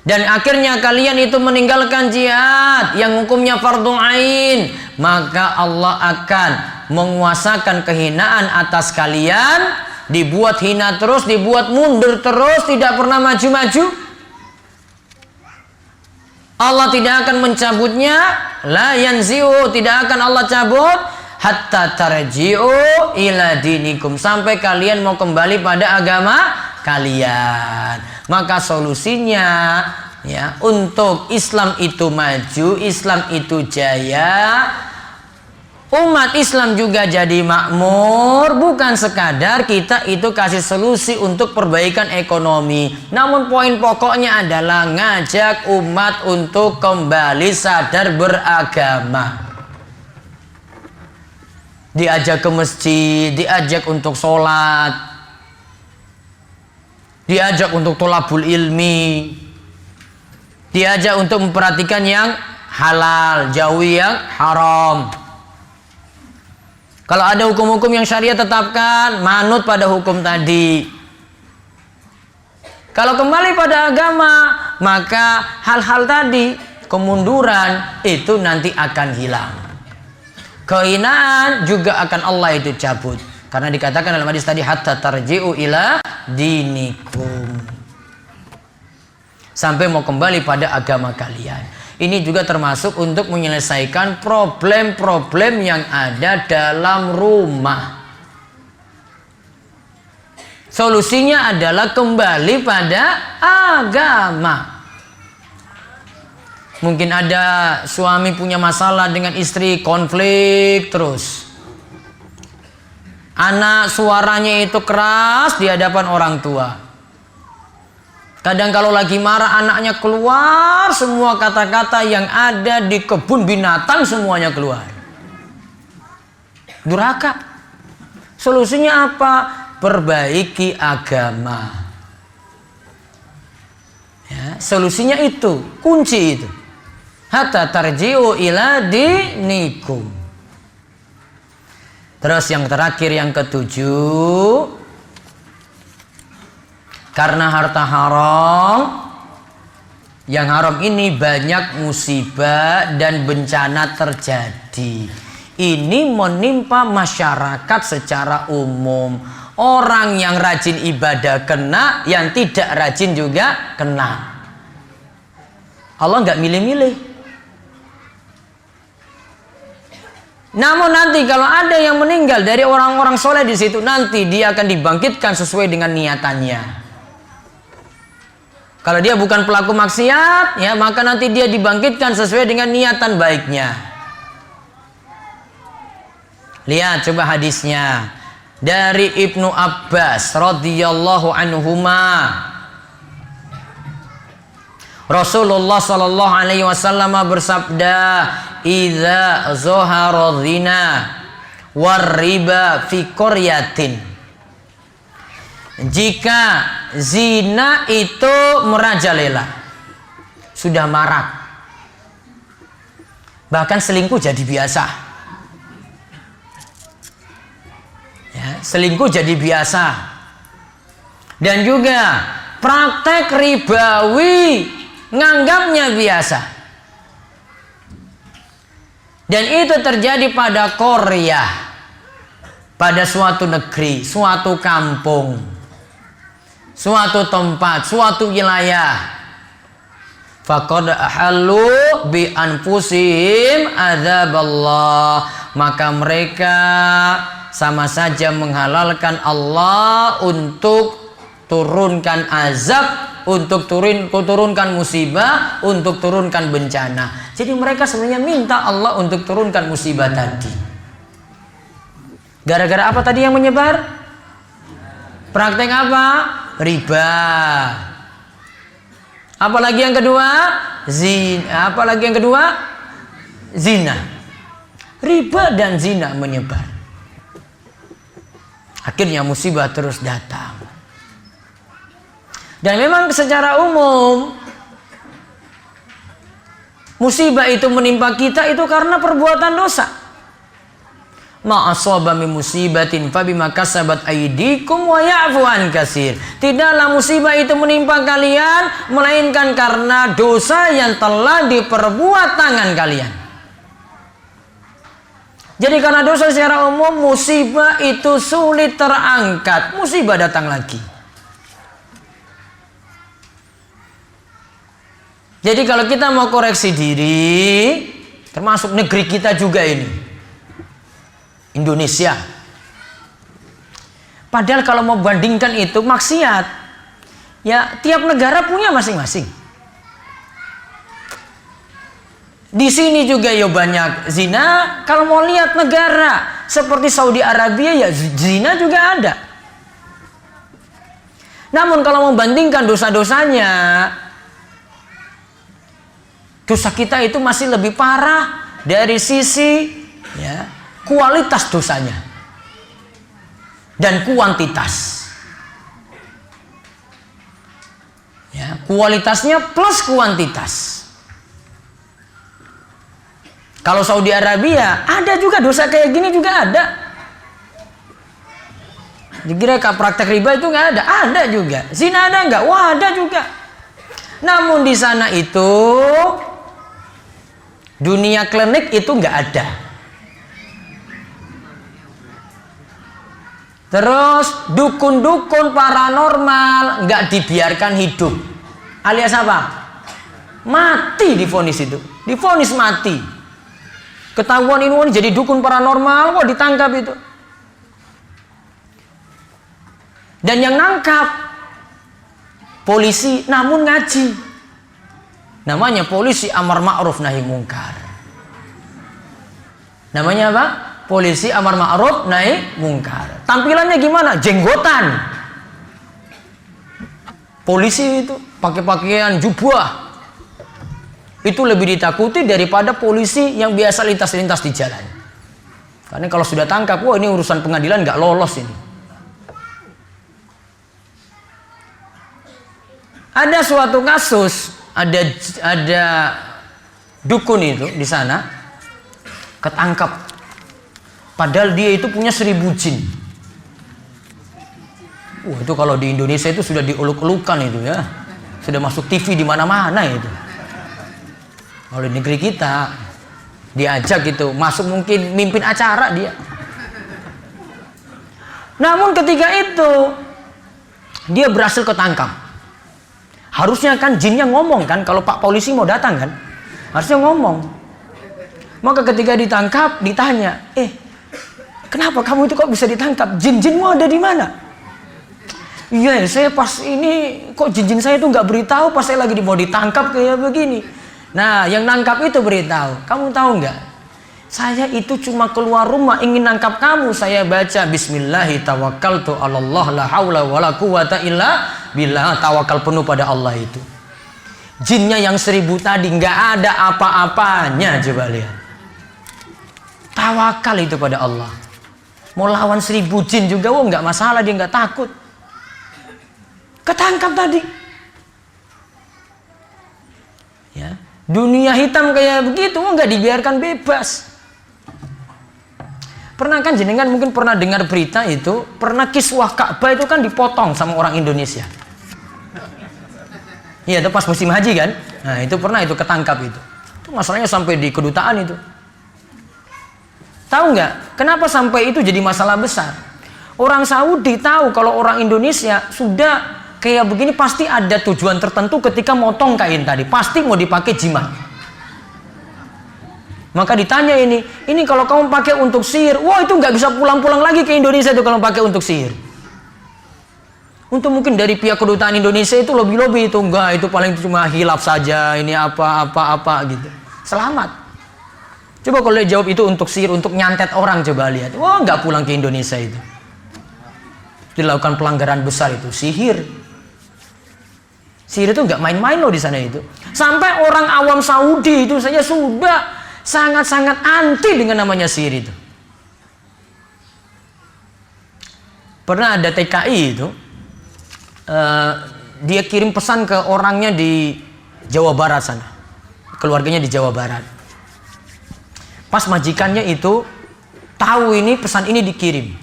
dan akhirnya kalian itu meninggalkan jihad yang hukumnya fardhu ain, maka Allah akan menguasakan kehinaan atas kalian, dibuat hina terus, dibuat mundur terus, tidak pernah maju-maju. Allah tidak akan mencabutnya, la yanzi'u, tidak akan Allah cabut, hatta tarji'u ila dinikum, sampai kalian mau kembali pada agama kalian. Maka solusinya ya, untuk Islam itu maju, Islam itu jaya, umat Islam juga jadi makmur, bukan sekadar kita itu kasih solusi untuk perbaikan ekonomi, namun poin pokoknya adalah ngajak umat untuk kembali sadar beragama. Diajak ke masjid, diajak untuk sholat, diajak untuk tholabul ilmi, diajak untuk memperhatikan yang halal, jauhi yang haram. Kalau ada hukum-hukum yang syariat tetapkan, manut pada hukum tadi. Kalau kembali pada agama, maka hal-hal tadi, kemunduran itu nanti akan hilang. Kehinaan juga akan Allah itu cabut. Karena dikatakan dalam hadis tadi, hatta tarji'u ila dinikum, sampai mau kembali pada agama kalian. Ini juga termasuk untuk menyelesaikan problem-problem yang ada dalam rumah. Solusinya adalah kembali pada agama. Mungkin ada suami punya masalah dengan istri, konflik terus. Anak suaranya itu keras di hadapan orang tua. Kadang kalau lagi marah, anaknya keluar semua kata-kata yang ada di kebun binatang, semuanya keluar. Durhaka. Solusinya apa? Perbaiki agama. Ya, solusinya itu, kunci itu. Hatta tarji'u ila dinikum. Terus yang terakhir, yang ketujuh, karena harta haram, yang haram ini banyak musibah dan bencana terjadi. Ini menimpa masyarakat secara umum. Orang yang rajin ibadah kena, yang tidak rajin juga kena. Allah nggak milih-milih. Namun nanti kalau ada yang meninggal dari orang-orang soleh di situ, nanti dia akan dibangkitkan sesuai dengan niatannya. Kalau dia bukan pelaku maksiat, ya maka nanti dia dibangkitkan sesuai dengan niatan baiknya. Lihat coba hadisnya dari Ibnu Abbas radhiyallahu anhuma. Rasulullah sallallahu alaihi wasallam bersabda, "Idza zahara dzina war riba fi qaryatin." Jika zina itu merajalela, sudah marak, bahkan selingkuh jadi biasa. Ya, selingkuh jadi biasa. Dan juga praktek ribawi nganggapnya biasa. Dan itu terjadi pada Korea, pada suatu negeri, suatu kampung, suatu tempat, suatu wilayah. Faqad ahallu bi anfusihim adzaballah, maka mereka sama saja menghalalkan Allah untuk turunkan azab, untuk turunkan musibah, untuk turunkan bencana. Jadi mereka sebenarnya minta Allah untuk turunkan musibah tadi. Gara-gara apa tadi yang menyebar? Praktek apa? Riba. Apalagi yang kedua? Zina. Apalagi yang kedua? Zina. Riba dan zina menyebar. Akhirnya musibah terus datang. Dan memang secara umum musibah itu menimpa kita itu karena perbuatan dosa. Ma asaba min musibatin fabima kasabat aydikum wa ya'fu an katsir. Tidaklah musibah itu menimpa kalian melainkan karena dosa yang telah diperbuat tangan kalian. Jadi karena dosa secara umum musibah itu sulit terangkat, musibah datang lagi. Jadi kalau kita mau koreksi diri, termasuk negeri kita juga ini, Indonesia. Padahal kalau mau bandingkan itu maksiat, ya tiap negara punya masing-masing. Di sini juga ya banyak zina. Kalau mau lihat negara seperti Saudi Arabia ya zina juga ada. Namun kalau membandingkan dosa-dosanya, dosa kita itu masih lebih parah dari sisi ya, kualitas dosanya dan kuantitas. Ya, kualitasnya plus kuantitas. Kalau Saudi Arabia ada juga dosa kayak gini juga ada. Dikira praktek riba itu nggak ada, ada juga. Zina ada nggak? Wah ada juga. Namun di sana itu dunia klinik itu nggak ada. Terus dukun-dukun paranormal nggak dibiarkan hidup. Alias apa? Mati divonis itu. Divonis mati. Ketahuan ini jadi dukun paranormal, kok ditangkap itu. Dan yang nangkap polisi namun ngaji. Namanya polisi amar ma'ruf nahi mungkar. Namanya apa? Polisi amar ma'ruf nahi mungkar. Tampilannya gimana? Jenggotan. Polisi itu pakai pakaian jubah. Itu lebih ditakuti daripada polisi yang biasa lintas-lintas di jalan. Karena kalau sudah tangkap, wah ini urusan pengadilan nggak lolos ini. Ada suatu kasus, ada dukun itu di sana ketangkap. Padahal dia itu punya 1000 jin. Itu kalau di Indonesia itu sudah diuluk-ulukan itu ya, sudah masuk TV di mana-mana itu. Kalau di negeri kita diajak gitu, masuk mungkin mimpin acara dia. Namun ketika itu dia berhasil ketangkap. Harusnya kan jinnya ngomong kan, kalau Pak Polisi mau datang kan, harusnya ngomong. Maka ketika ditangkap ditanya, kenapa kamu itu kok bisa ditangkap? Jin-jinmu ada di mana? Iya, saya pas ini kok jin-jin saya itu nggak beritahu pas saya lagi mau ditangkap kayak begini. Nah, yang nangkap itu beritahu. Kamu tahu nggak? Saya itu cuma keluar rumah ingin nangkap kamu. Saya baca Bismillahi tawakkaltu 'alallah la haula wala quwata illa billah. Tawakal penuh pada Allah itu. Jinnya yang 1000 tadi nggak ada apa-apanya, coba lihat. Tawakal itu pada Allah. Mau lawan 1000 jin juga, nggak masalah, dia nggak takut. Ketangkap tadi. Ya. Dunia hitam kayak begitu nggak dibiarkan bebas. Pernah kan jenengan mungkin pernah dengar berita itu, pernah kiswah Ka'bah itu kan dipotong sama orang Indonesia. Iya, itu pas musim haji kan. Nah itu pernah itu ketangkap itu. Itu masalahnya sampai di kedutaan itu. Tahu nggak kenapa sampai itu jadi masalah besar? Orang Saudi tahu kalau orang Indonesia sudah kayak begini pasti ada tujuan tertentu ketika motong kain tadi. Pasti mau dipakai jimat. Maka ditanya ini kalau kamu pakai untuk sihir, wah itu nggak bisa pulang-pulang lagi ke Indonesia itu kalau pakai untuk sihir. Untuk mungkin dari pihak kedutaan Indonesia itu lobby-lobby itu enggak, itu paling cuma hilaf saja, ini apa gitu. Selamat. Coba kalau dia jawab itu untuk sihir, untuk nyantet orang, coba lihat. Wah nggak pulang ke Indonesia itu. Dilakukan pelanggaran besar itu, sihir. Sihir itu nggak main-main loh di sana itu. Sampai orang awam Saudi itu saja sudah sangat-sangat anti dengan namanya sihir itu. Pernah ada TKI itu, dia kirim pesan ke orangnya di Jawa Barat sana, keluarganya di Jawa Barat. Pas majikannya itu tahu ini pesan ini dikirim,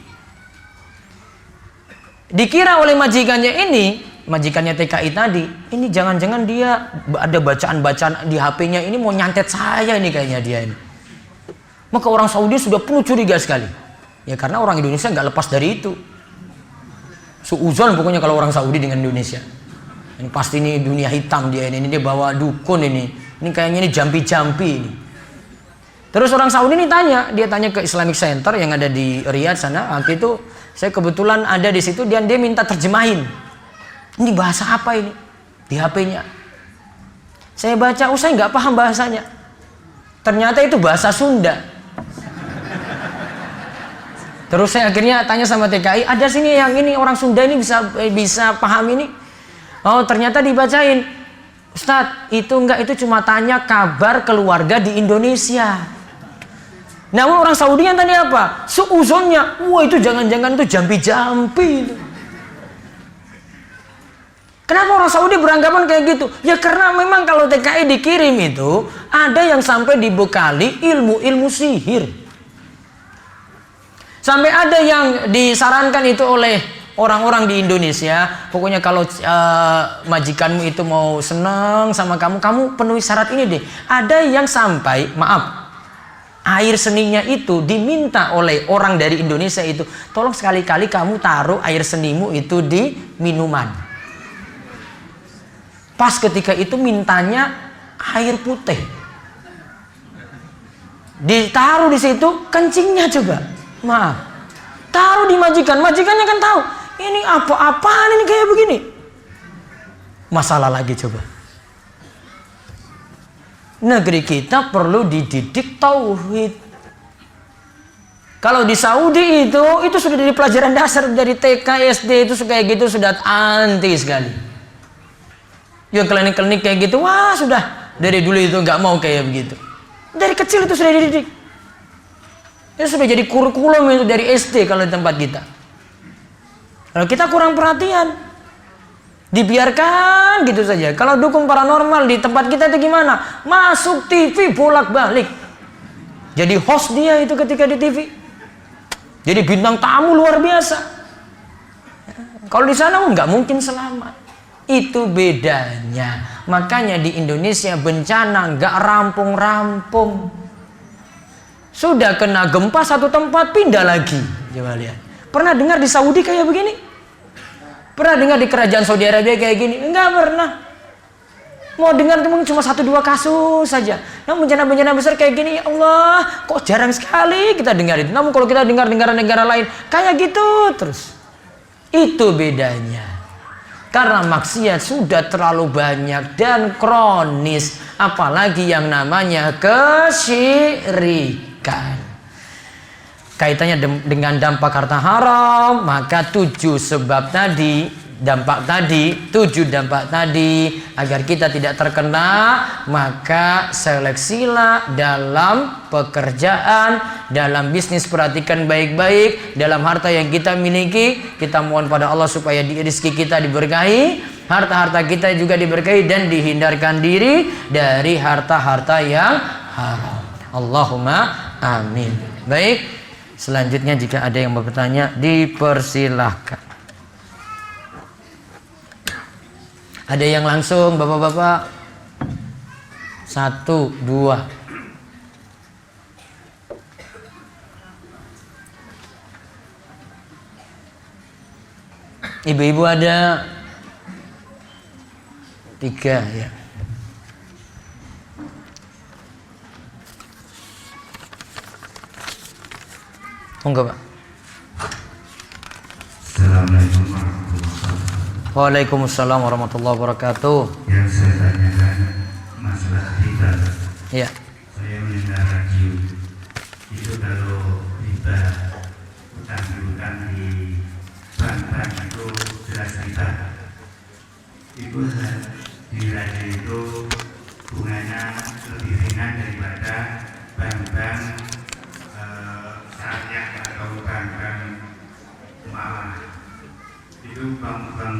dikira oleh majikannya TKI tadi, ini jangan-jangan dia ada bacaan-bacaan di HP-nya ini mau nyantet saya ini kayaknya dia ini. Maka orang Saudi sudah penuh curiga sekali. Ya karena orang Indonesia nggak lepas dari itu. Suuzon pokoknya kalau orang Saudi dengan Indonesia. Ini pasti ini dunia hitam dia ini dia bawa dukun ini. Ini kayaknya ini jampi-jampi ini. Terus orang Saudi ini dia tanya ke Islamic Center yang ada di Riyadh sana. Waktu itu saya kebetulan ada di situ dan dia minta terjemahin. Ini bahasa apa ini di HP-nya? Saya baca, saya nggak paham bahasanya. Ternyata itu bahasa Sunda. Terus saya akhirnya tanya sama TKI, ada sini yang ini orang Sunda ini bisa paham ini? Oh ternyata dibacain, Ustadz itu cuma tanya kabar keluarga di Indonesia. Namun orang Saudi yang tadi apa? Suuzonnya, wah itu jangan-jangan itu jampi-jampi itu. Kenapa orang Saudi beranggapan kayak gitu? Ya karena memang kalau TKI dikirim itu ada yang sampai dibekali ilmu-ilmu sihir. Sampai ada yang disarankan itu oleh orang-orang di Indonesia, pokoknya kalau majikanmu itu mau senang sama kamu penuhi syarat ini deh. Ada yang sampai, air seninya itu diminta oleh orang dari Indonesia itu, tolong sekali-kali kamu taruh air senimu itu di minuman. Pas ketika itu mintanya air putih, ditaruh di situ kencingnya coba, taruh di majikannya kan tahu ini apa-apaan ini kayak begini, masalah lagi coba. Negeri kita perlu dididik tauhid. Kalau di Saudi itu sudah dari pelajaran dasar dari TK SD itu kayak gitu sudah anti sekali. Yang klinik-klinik kayak gitu, wah sudah dari dulu itu nggak mau kayak begitu. Dari kecil itu sudah dididik. Itu sudah jadi kurikulum itu dari SD kalau di tempat kita. Kalau kita kurang perhatian, dibiarkan gitu saja. Kalau dukung paranormal di tempat kita itu gimana? Masuk TV bolak-balik. Jadi host dia itu ketika di TV. Jadi bintang tamu luar biasa. Kalau di sana nggak mungkin selamat. Itu bedanya. Makanya di Indonesia bencana nggak rampung-rampung. Sudah kena gempa satu tempat pindah lagi. Coba lihat. Pernah dengar di Saudi kayak begini? Pernah dengar di kerajaan Saudi Arabia kayak gini? Enggak pernah. Mau dengar cuma 1-2 kasus saja. Namun bencana-bencana besar kayak gini, ya Allah, kok jarang sekali kita dengar itu. Namun kalau kita dengar negara-negara lain kayak gitu terus. Itu bedanya. Karena maksiat sudah terlalu banyak dan kronis, apalagi yang namanya kesyirikan. Kaitannya dengan dampak harta haram, maka 7 dampak tadi agar kita tidak terkena, maka seleksilah dalam pekerjaan, dalam bisnis, perhatikan baik-baik, dalam harta yang kita miliki, kita mohon pada Allah supaya rezeki kita diberkahi, harta-harta kita juga diberkahi dan dihindarkan diri dari harta-harta yang haram. Allahumma amin. Baik, selanjutnya jika ada yang bertanya dipersilahkan. Ada yang langsung bapak-bapak? 1, 2. Ibu-ibu ada 3 ya. Monggo, Pak. Assalamualaikum warahmatullahi wabarakatuh. Waalaikumsalam warahmatullahi wabarakatuh. Yang saya tanyakan masalah riba. Iya. Saya mendengar radio itu kalau riba utang piutang di bank itu jelas riba. Itu di radio itu bunganya lebih ringan daripada bank-bank syariah atau bank-bank muamalah. Itu bank-bank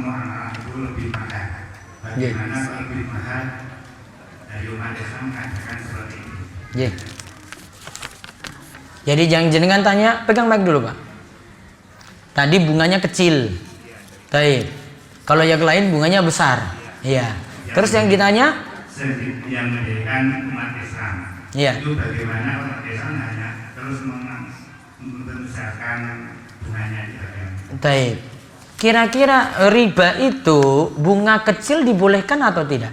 muamalah itu lebih mahal. Bagaimana kalau lebih mahal dari umat Islam mengatakan seperti itu? Yeah. Jadi jangan jenengan tanya, pegang mic dulu, Pak. Tadi bunganya kecil. Baik. Kalau yang lain bunganya besar. Iya. Terus yang ditanya? Yang mendirikan umat Islam. Iya. Itu bagaimana umat Islam hanya terus membesarkan bunganya itu? Baik. Kira-kira riba itu bunga kecil dibolehkan atau tidak?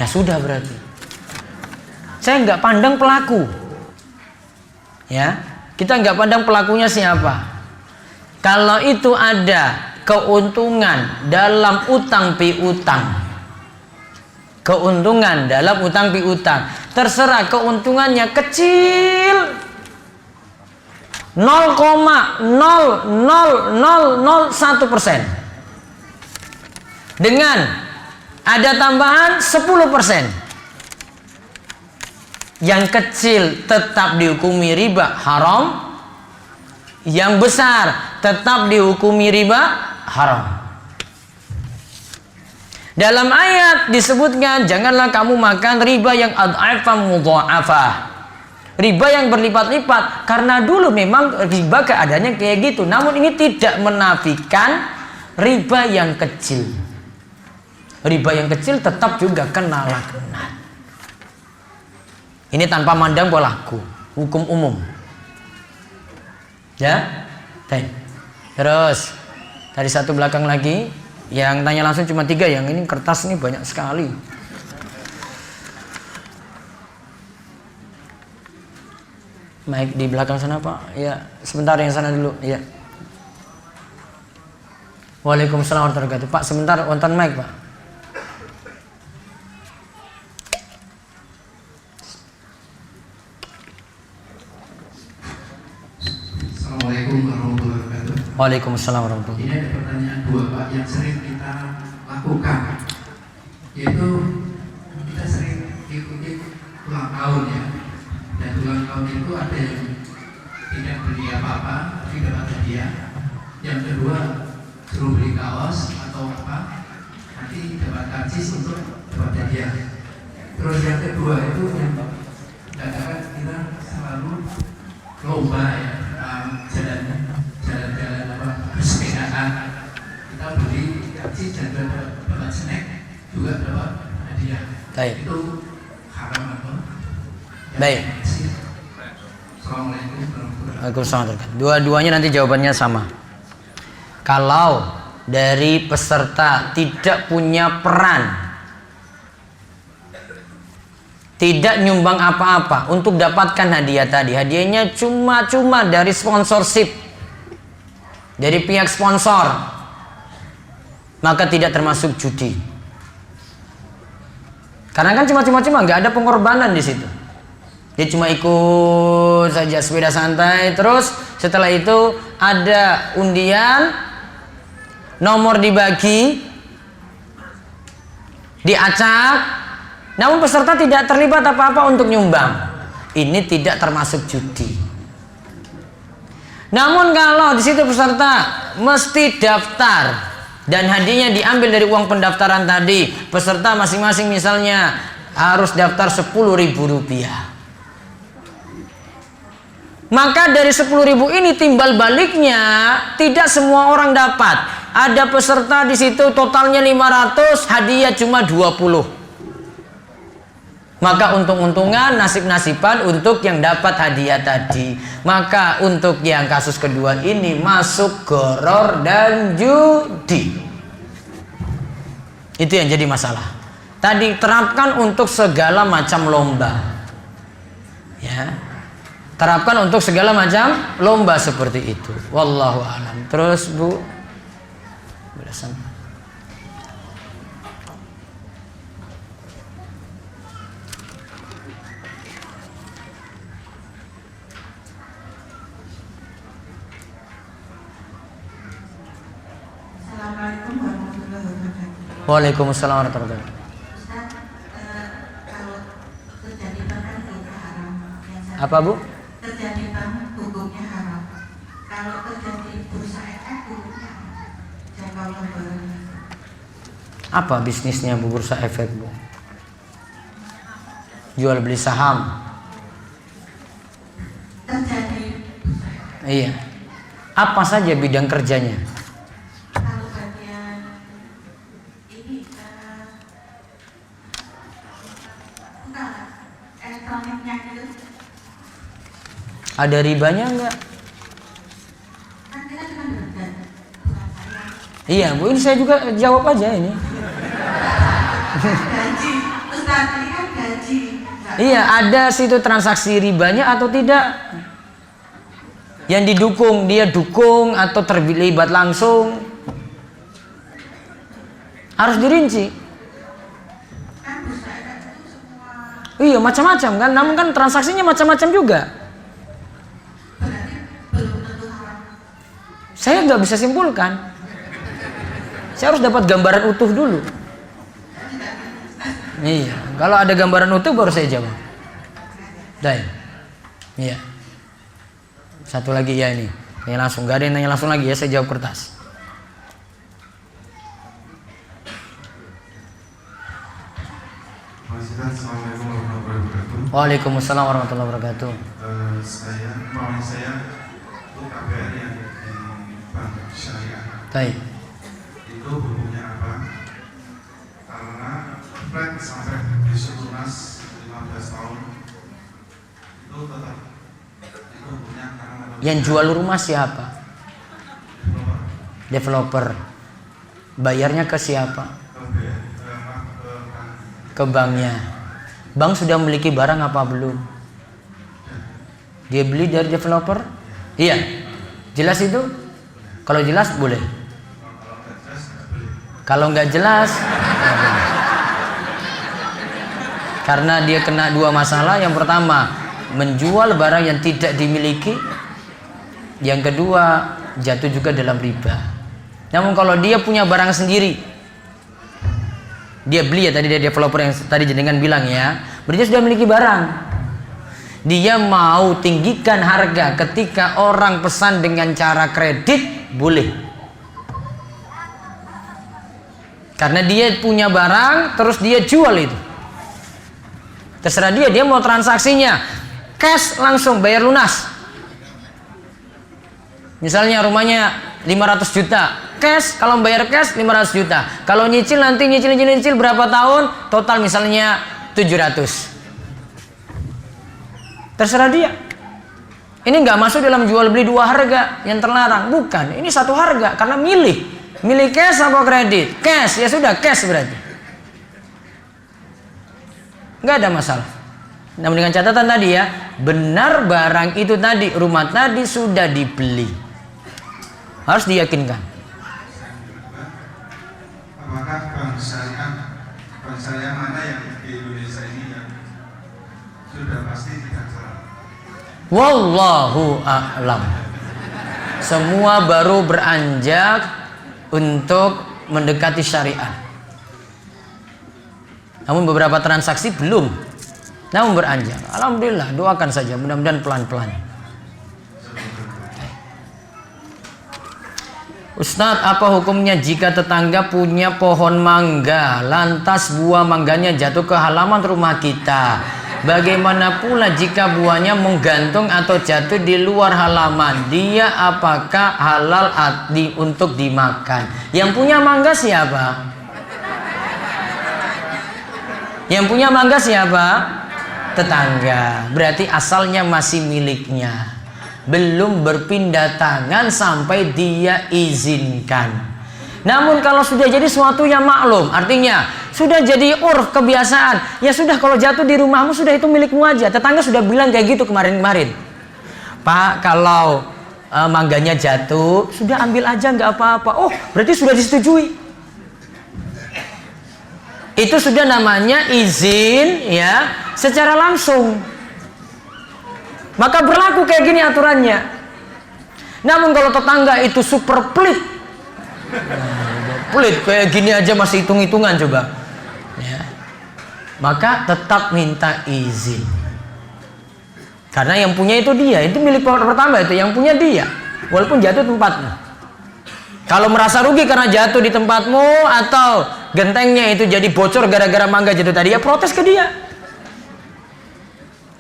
Ya sudah berarti. Saya nggak pandang pelaku. Ya, kita nggak pandang pelakunya siapa. Kalau itu ada keuntungan dalam utang piutang, keuntungan dalam utang piutang, terserah keuntungannya kecil 0,00001% dengan ada tambahan 10%. Yang kecil tetap dihukumi riba haram, yang besar tetap dihukumi riba haram. Dalam ayat disebutkan janganlah kamu makan riba yang ad'afa mudha'afah, riba yang berlipat-lipat, karena dulu memang riba keadaannya kayak gitu. Namun ini tidak menafikan riba yang kecil. Riba yang kecil tetap juga kena laknat. Ini tanpa mandang pelaku, hukum umum. Ya, terus dari satu belakang lagi, yang tanya langsung cuma 3, yang ini kertas ini banyak sekali. Mic di belakang sana, Pak. Ya, sebentar yang sana dulu. Ya. Waalaikumsalam warahmatullahi wabarakatuh. Pak, sebentar, wonten mic, Pak. Assalamualaikum warahmatullahi wabarakatuh. Waalaikumsalam warahmatullahi wabarakatuh. Ini ada pertanyaan 2, Pak, yang sering kita lakukan, yaitu kita sering ikuti ulang tahun ya. Dan ulang tahun itu ada yang tidak beli apa-apa, tapi dapat hadiah. Yang kedua suruh beli kaos atau apa, nanti dapat karcis untuk dapat hadiah. Terus yang kedua itu yang kadang-kadang kita selalu lomba ya, jalan-jalan apa bersepedaan, kita beli karcis dan dapat snack, juga dapat hadiah. Baik. Itu haram atau? Baik. Assalamualaikum warahmatullahi Waalaikumsalam. Dua-duanya nanti jawabannya sama. Kalau dari peserta tidak punya peran, tidak nyumbang apa-apa untuk dapatkan hadiah tadi, hadiahnya cuma-cuma dari sponsorship, dari pihak sponsor, maka tidak termasuk judi. Karena kan cuma-cuma nggak ada pengorbanan di situ. Dia cuma ikut saja sepeda santai. Terus setelah itu ada undian, nomor dibagi, diacak, namun peserta tidak terlibat apa-apa untuk nyumbang. Ini tidak termasuk judi. Namun kalau di situ peserta mesti daftar dan hadiahnya diambil dari uang pendaftaran tadi, peserta masing-masing misalnya harus daftar Rp10.000. Maka dari 10.000 ini timbal baliknya tidak semua orang dapat. Ada peserta di situ totalnya 500, hadiah cuma 20. Maka untung-untungan, nasib-nasiban untuk yang dapat hadiah tadi. Maka untuk yang kasus kedua ini masuk gharar dan judi. Itu yang jadi masalah. Tadi terapkan untuk segala macam lomba. Ya. terapkan untuk segala macam lomba seperti itu. Wallahu a'lam. Terus Bu, belasan. Assalamualaikum warahmatullahi wabarakatuh. Waalaikumsalam warahmatullahi wabarakatuh. Ustaz, kalau terjadi bank hukumnya haram. Apa Bu? Terjadi bank hukumnya haram. Kalau terjadi bursa efek hukumnya jazakallahu khairan. Apa bisnisnya Bu bursa efek Bu? Jual beli saham. Terjadi bursa efek. Iya. Apa saja bidang kerjanya? Kalau bagian ini enggak elektroniknya gitu. Ada ribanya enggak? Kan kita cuma berbeda. Bukan saya. Iya Bu, ini saya juga jawab aja ini. Gaji. Ustaz, ini kan gaji. Enggak. Iya, ada situ transaksi ribanya atau tidak? Yang didukung, dia dukung atau terlibat langsung? Harus dirinci. Kan bursa efek itu semua Iya, macam-macam kan, namun kan transaksinya macam-macam juga. berarti belum tentu haram. Saya nggak bisa simpulkan. Saya harus dapat gambaran utuh dulu. Iya, kalau ada gambaran utuh baru saya jawab. Baik. Iya. Satu lagi ya ini. Tanya langsung, nggak ada yang nanya langsung lagi ya, saya jawab kertas. Assalamualaikum warahmatullahi wabarakatuh. Waalaikumsalam warahmatullahi wabarakatuh. Saya itu KBR yang di Bank Syariah. Baik. Itu hukumnya apa? Karena flat sampai disuruh lunas 15 tahun itu tetap itu hukumnya karena Yang jual rumah siapa? Developer. Bayarnya ke siapa? Ke banknya. Bank sudah memiliki barang apa belum? Dia beli dari developer? Iya. Jelas itu? Kalau jelas boleh. Kalau nggak jelas, nggak boleh. Karena dia kena dua masalah. Yang pertama, menjual barang yang tidak dimiliki. Yang kedua, jatuh juga dalam riba. Namun kalau dia punya barang sendiri, dia beli ya tadi dari developer yang tadi jenengan bilang ya, berarti dia sudah memiliki barang. Dia mau tinggikan harga ketika orang pesan dengan cara kredit, boleh. Karena dia punya barang, terus dia jual itu. Terserah dia mau transaksinya cash langsung bayar lunas. Misalnya rumahnya 500 juta, cash, kalau bayar cash 500 juta. Kalau nyicil nanti nyicil berapa tahun, total misalnya 700. Terserah dia. Ini nggak masuk dalam jual beli dua harga yang terlarang, bukan. Ini satu harga karena milih cash apa kredit. Cash, ya sudah cash berarti. Nggak ada masalah. Namun dengan catatan tadi ya, benar barang itu tadi, rumah tadi sudah dibeli. Harus diyakinkan. apakah bank syariah mana yang di Indonesia ini yang sudah pasti tidak salah? Wallahu a'lam. Semua baru beranjak untuk mendekati syariah. Namun beberapa transaksi belum. Namun beranjak. Alhamdulillah, doakan saja, mudah-mudahan pelan-pelan. Ustadz, apa hukumnya jika tetangga punya pohon mangga, lantas buah mangganya jatuh ke halaman rumah kita? Bagaimana pula jika buahnya menggantung atau jatuh di luar halaman? Dia apakah halal untuk dimakan? Yang punya mangga siapa? Yang punya mangga siapa? Tetangga. Berarti asalnya masih miliknya. Belum berpindah tangan sampai dia izinkan. Namun kalau sudah jadi sesuatu yang maklum, artinya sudah jadi urf, kebiasaan, ya sudah, kalau jatuh di rumahmu sudah itu milikmu aja. Tetangga sudah bilang kayak gitu kemarin-kemarin. Pak, kalau mangganya jatuh, sudah ambil aja nggak apa-apa. Oh, berarti sudah disetujui. Itu sudah namanya izin ya secara langsung. Maka berlaku kayak gini aturannya. Namun kalau tetangga itu super pelit, kayak gini aja masih hitung-hitungan coba ya, maka tetap minta izin. Karena yang punya itu dia, itu milik pertama, itu yang punya dia, walaupun jatuh tempatmu. Kalau merasa rugi karena jatuh di tempatmu atau gentengnya itu jadi bocor gara-gara mangga jatuh tadi, ya protes ke dia.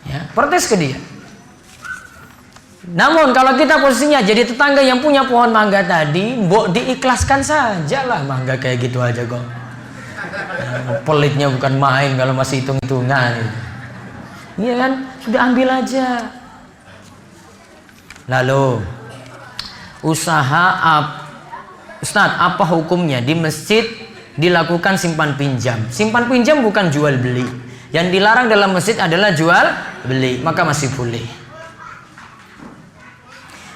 Ya, protes ke dia. Namun kalau kita posisinya jadi tetangga yang punya pohon mangga tadi, mbok diikhlaskan saja lah, mangga kayak gitu aja kok. Pelitnya bukan main kalau masih hitung-hitungan. Iya kan, sudah ambil aja. Lalu usaha Ustadz, apa hukumnya di masjid dilakukan simpan pinjam? Simpan pinjam bukan jual beli. Yang dilarang dalam masjid adalah jual beli, maka masih boleh.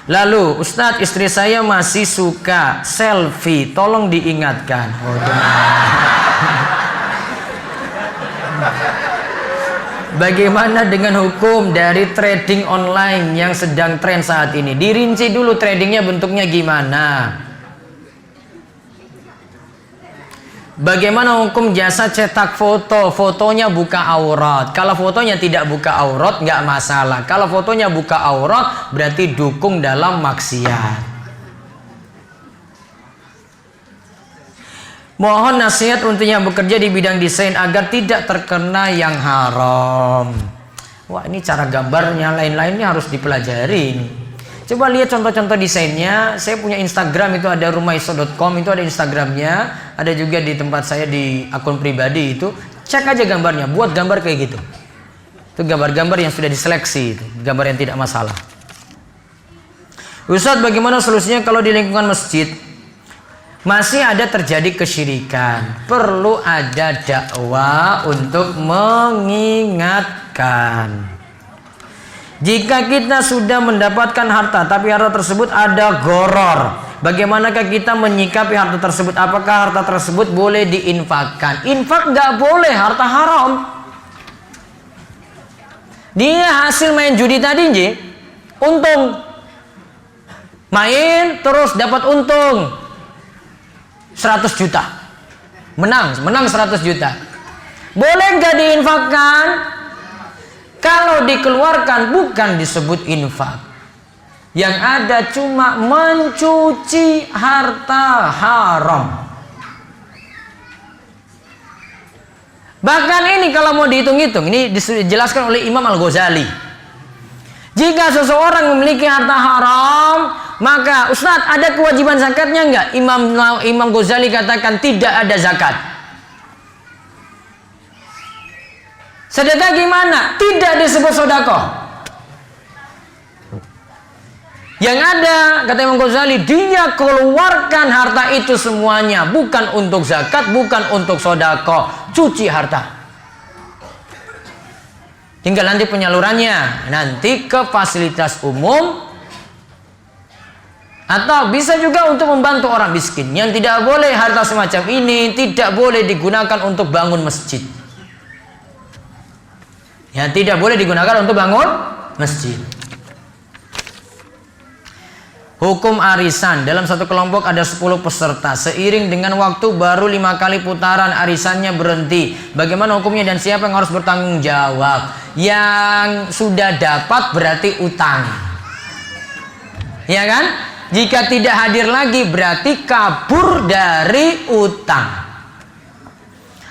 Lalu, Ustadz, istri saya masih suka selfie, tolong diingatkan. Bagaimana dengan hukum dari trading online yang sedang tren saat ini? Dirinci dulu tradingnya bentuknya gimana. Bagaimana hukum jasa cetak foto? Fotonya buka aurat. Kalau fotonya tidak buka aurat, nggak masalah. Kalau fotonya buka aurat, berarti dukung dalam maksiat. Mohon nasihat untuk yang bekerja di bidang desain agar tidak terkena yang haram. Wah, ini cara gambarnya, lain-lainnya harus dipelajari ini. Coba lihat contoh-contoh desainnya. Saya punya Instagram, itu ada rumaiso.com, itu ada Instagramnya. Ada juga di tempat saya di akun pribadi itu. Cek aja gambarnya, buat gambar kayak gitu. Itu gambar-gambar yang sudah diseleksi, itu gambar yang tidak masalah. Ustadz, bagaimana solusinya kalau di lingkungan masjid masih ada terjadi kesyirikan? Perlu ada dakwah untuk mengingatkan. Jika kita sudah mendapatkan harta, tapi harta tersebut ada goror, bagaimanakah kita menyikapi harta tersebut? Apakah harta tersebut boleh diinfakkan? Infak nggak boleh, harta haram. Dia hasil main judi tadi, untung. Main terus dapat untung 100 juta. Menang 100 juta. Boleh nggak diinfakkan? Kalau dikeluarkan bukan disebut infak. Yang ada cuma mencuci harta haram. Bahkan ini kalau mau dihitung-hitung, ini dijelaskan oleh Imam Al-Ghazali. Jika seseorang memiliki harta haram, maka Ustadz, ada kewajiban zakatnya enggak? Imam Ghazali katakan tidak ada zakat. Sedekah gimana? Tidak disebut sedekah. Yang ada, kata Imam Ghazali, dia keluarkan harta itu semuanya, bukan untuk zakat, bukan untuk sedekah, cuci harta. Tinggal nanti penyalurannya, nanti ke fasilitas umum, atau bisa juga untuk membantu orang miskin. Yang tidak boleh harta semacam ini tidak boleh digunakan untuk bangun masjid. Ya, tidak boleh digunakan untuk bangun masjid. Hukum arisan. Dalam satu kelompok ada 10 peserta. Seiring dengan waktu baru 5 kali putaran arisannya berhenti. Bagaimana hukumnya dan siapa yang harus bertanggung jawab? Yang sudah dapat berarti utang. Ya kan? Jika tidak hadir lagi berarti kabur dari utang.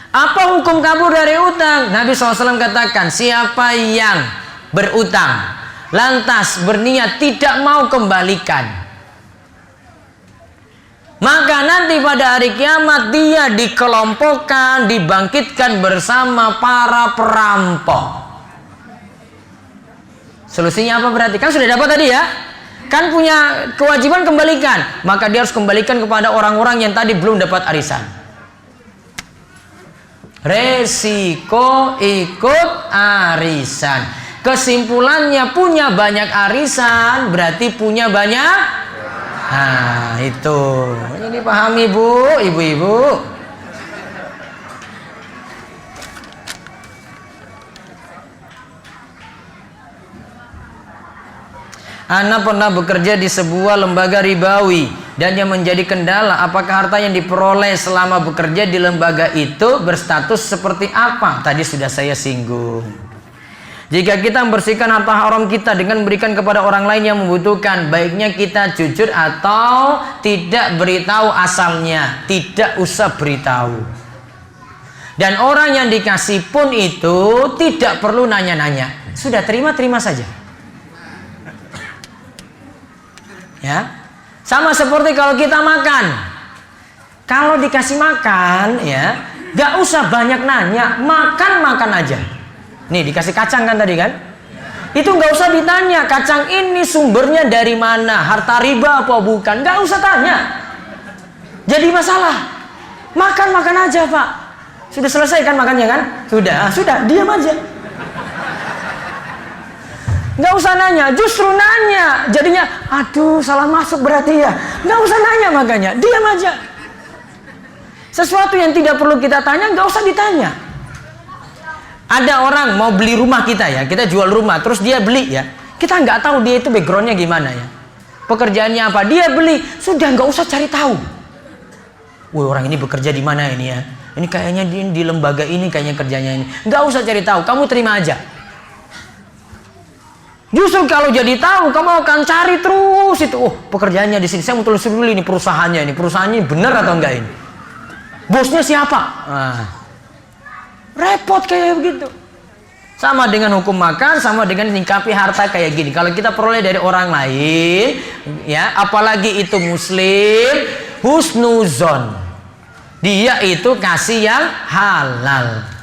Apa hukum kabur dari utang? Nabi SAW katakan, siapa yang berutang lantas berniat tidak mau kembalikan, maka nanti pada hari kiamat dia dikelompokkan, dibangkitkan bersama para perampok. Solusinya apa berarti? Kan sudah dapat tadi ya, kan punya kewajiban kembalikan, maka dia harus kembalikan kepada orang-orang yang tadi belum dapat arisan. Resiko ikut arisan. Kesimpulannya punya banyak arisan berarti punya banyak. Nah, itu. Ini pahami Bu, ibu-ibu. Ana pernah bekerja di sebuah lembaga ribawi dan yang menjadi kendala apakah harta yang diperoleh selama bekerja di lembaga itu berstatus seperti apa? Tadi sudah saya singgung. Jika kita membersihkan harta haram kita dengan memberikan kepada orang lain yang membutuhkan, baiknya kita jujur atau tidak beritahu asalnya, tidak usah beritahu. Dan orang yang dikasih pun itu tidak perlu nanya-nanya, sudah terima-terima saja. Ya, sama seperti kalau kita makan, kalau dikasih makan ya, gak usah banyak nanya, makan aja. Nih dikasih kacang kan tadi kan, itu gak usah ditanya kacang ini sumbernya dari mana, harta riba apa bukan, gak usah tanya. Jadi masalah, makan aja Pak. Sudah selesai kan makannya kan? Sudah, diam aja. Nggak usah nanya, justru nanya. Jadinya, aduh salah masuk berarti ya. Nggak usah nanya makanya, diam aja. Sesuatu yang tidak perlu kita tanya, nggak usah ditanya. Ada orang mau beli rumah kita ya, kita jual rumah, terus dia beli ya. Kita nggak tahu dia itu backgroundnya gimana ya. Pekerjaannya apa, dia beli. Sudah nggak usah cari tahu. Wah orang ini bekerja di mana ini ya. Ini kayaknya di lembaga ini kayaknya kerjanya ini. Nggak usah cari tahu, kamu terima aja. Justru kalau jadi tahu, kamu akan cari terus itu. Oh, pekerjaannya di sini. Saya mau telusuri dulu ini perusahaannya. Ini perusahaannya benar atau enggak ini? Bosnya siapa? Nah, repot kayak begitu. Sama dengan hukum makan, sama dengan nyikapi harta kayak gini. Kalau kita peroleh dari orang lain, ya, apalagi itu muslim, husnuzon. Dia itu kasih yang halal.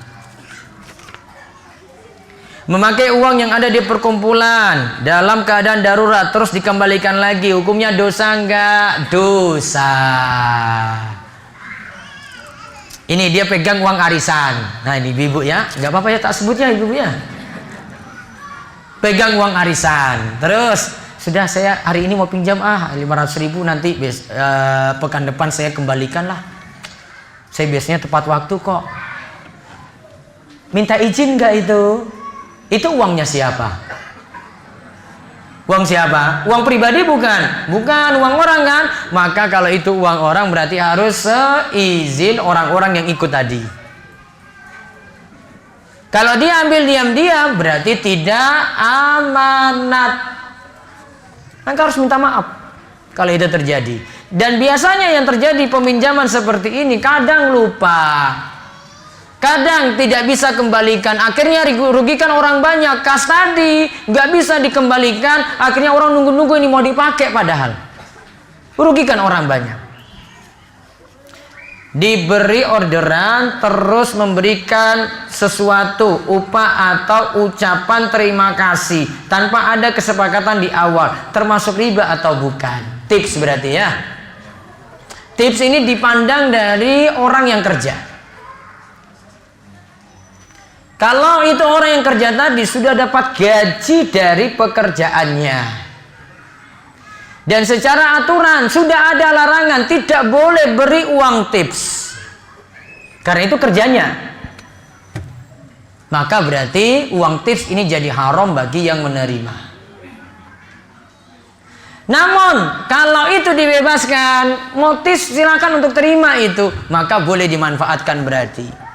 Memakai uang yang ada di perkumpulan dalam keadaan darurat terus dikembalikan lagi, hukumnya dosa enggak? Dosa. Ini dia pegang uang arisan. Nah ini ibu ya, nggak apa-apa ya tak sebutnya ibu ya. Pegang uang arisan, terus sudah saya hari ini mau pinjam 500.000 nanti pekan depan saya kembalikan lah. Saya biasanya tepat waktu kok. Minta izin nggak itu? Itu uangnya siapa? Uang siapa? Uang pribadi bukan? Bukan uang orang kan? Maka kalau itu uang orang berarti harus seizin orang-orang yang ikut tadi. Kalau dia ambil diam-diam berarti tidak amanat. Maka harus minta maaf kalau itu terjadi. Dan biasanya yang terjadi peminjaman seperti ini kadang lupa. Kadang tidak bisa kembalikan, akhirnya rugikan orang banyak. Kas tadi nggak bisa dikembalikan, akhirnya orang nunggu-nunggu ini mau dipakai padahal rugikan orang banyak. Diberi orderan terus memberikan sesuatu upah atau ucapan terima kasih tanpa ada kesepakatan di awal, termasuk riba atau bukan? Tips berarti ya. Tips ini dipandang dari orang yang kerja. Kalau itu orang yang kerja tadi sudah dapat gaji dari pekerjaannya, dan secara aturan sudah ada larangan tidak boleh beri uang tips karena itu kerjanya, maka berarti uang tips ini jadi haram bagi yang menerima. Namun kalau itu dibebaskan, motif silakan untuk terima itu, maka boleh dimanfaatkan berarti.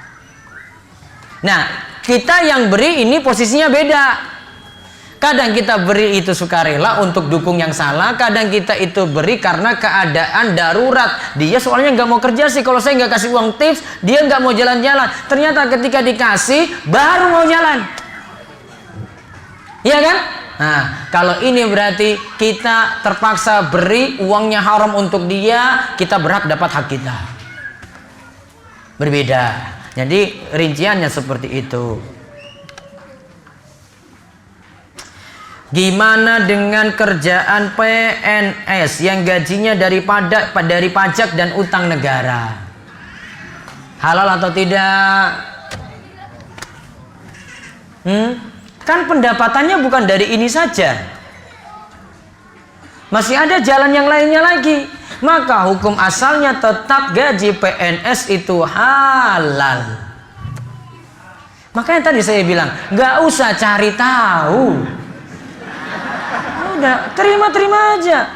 Nah, kita yang beri ini posisinya beda. Kadang kita beri itu sukarela untuk dukung yang salah, kadang kita itu beri karena keadaan darurat. Dia soalnya nggak mau kerja sih, kalau saya nggak kasih uang tips, dia nggak mau jalan-jalan. Ternyata ketika dikasih, baru mau jalan. Iya kan? Nah, kalau ini berarti kita terpaksa beri uangnya haram untuk dia, kita berhak dapat hak kita. Berbeda. Jadi rinciannya seperti itu. Gimana dengan kerjaan PNS yang gajinya dari pajak dan utang negara? Halal atau tidak? Kan pendapatannya bukan dari ini saja. Masih ada jalan yang lainnya lagi. Maka hukum asalnya tetap gaji PNS itu halal. Makanya tadi saya bilang, gak usah cari tahu. Udah, terima aja.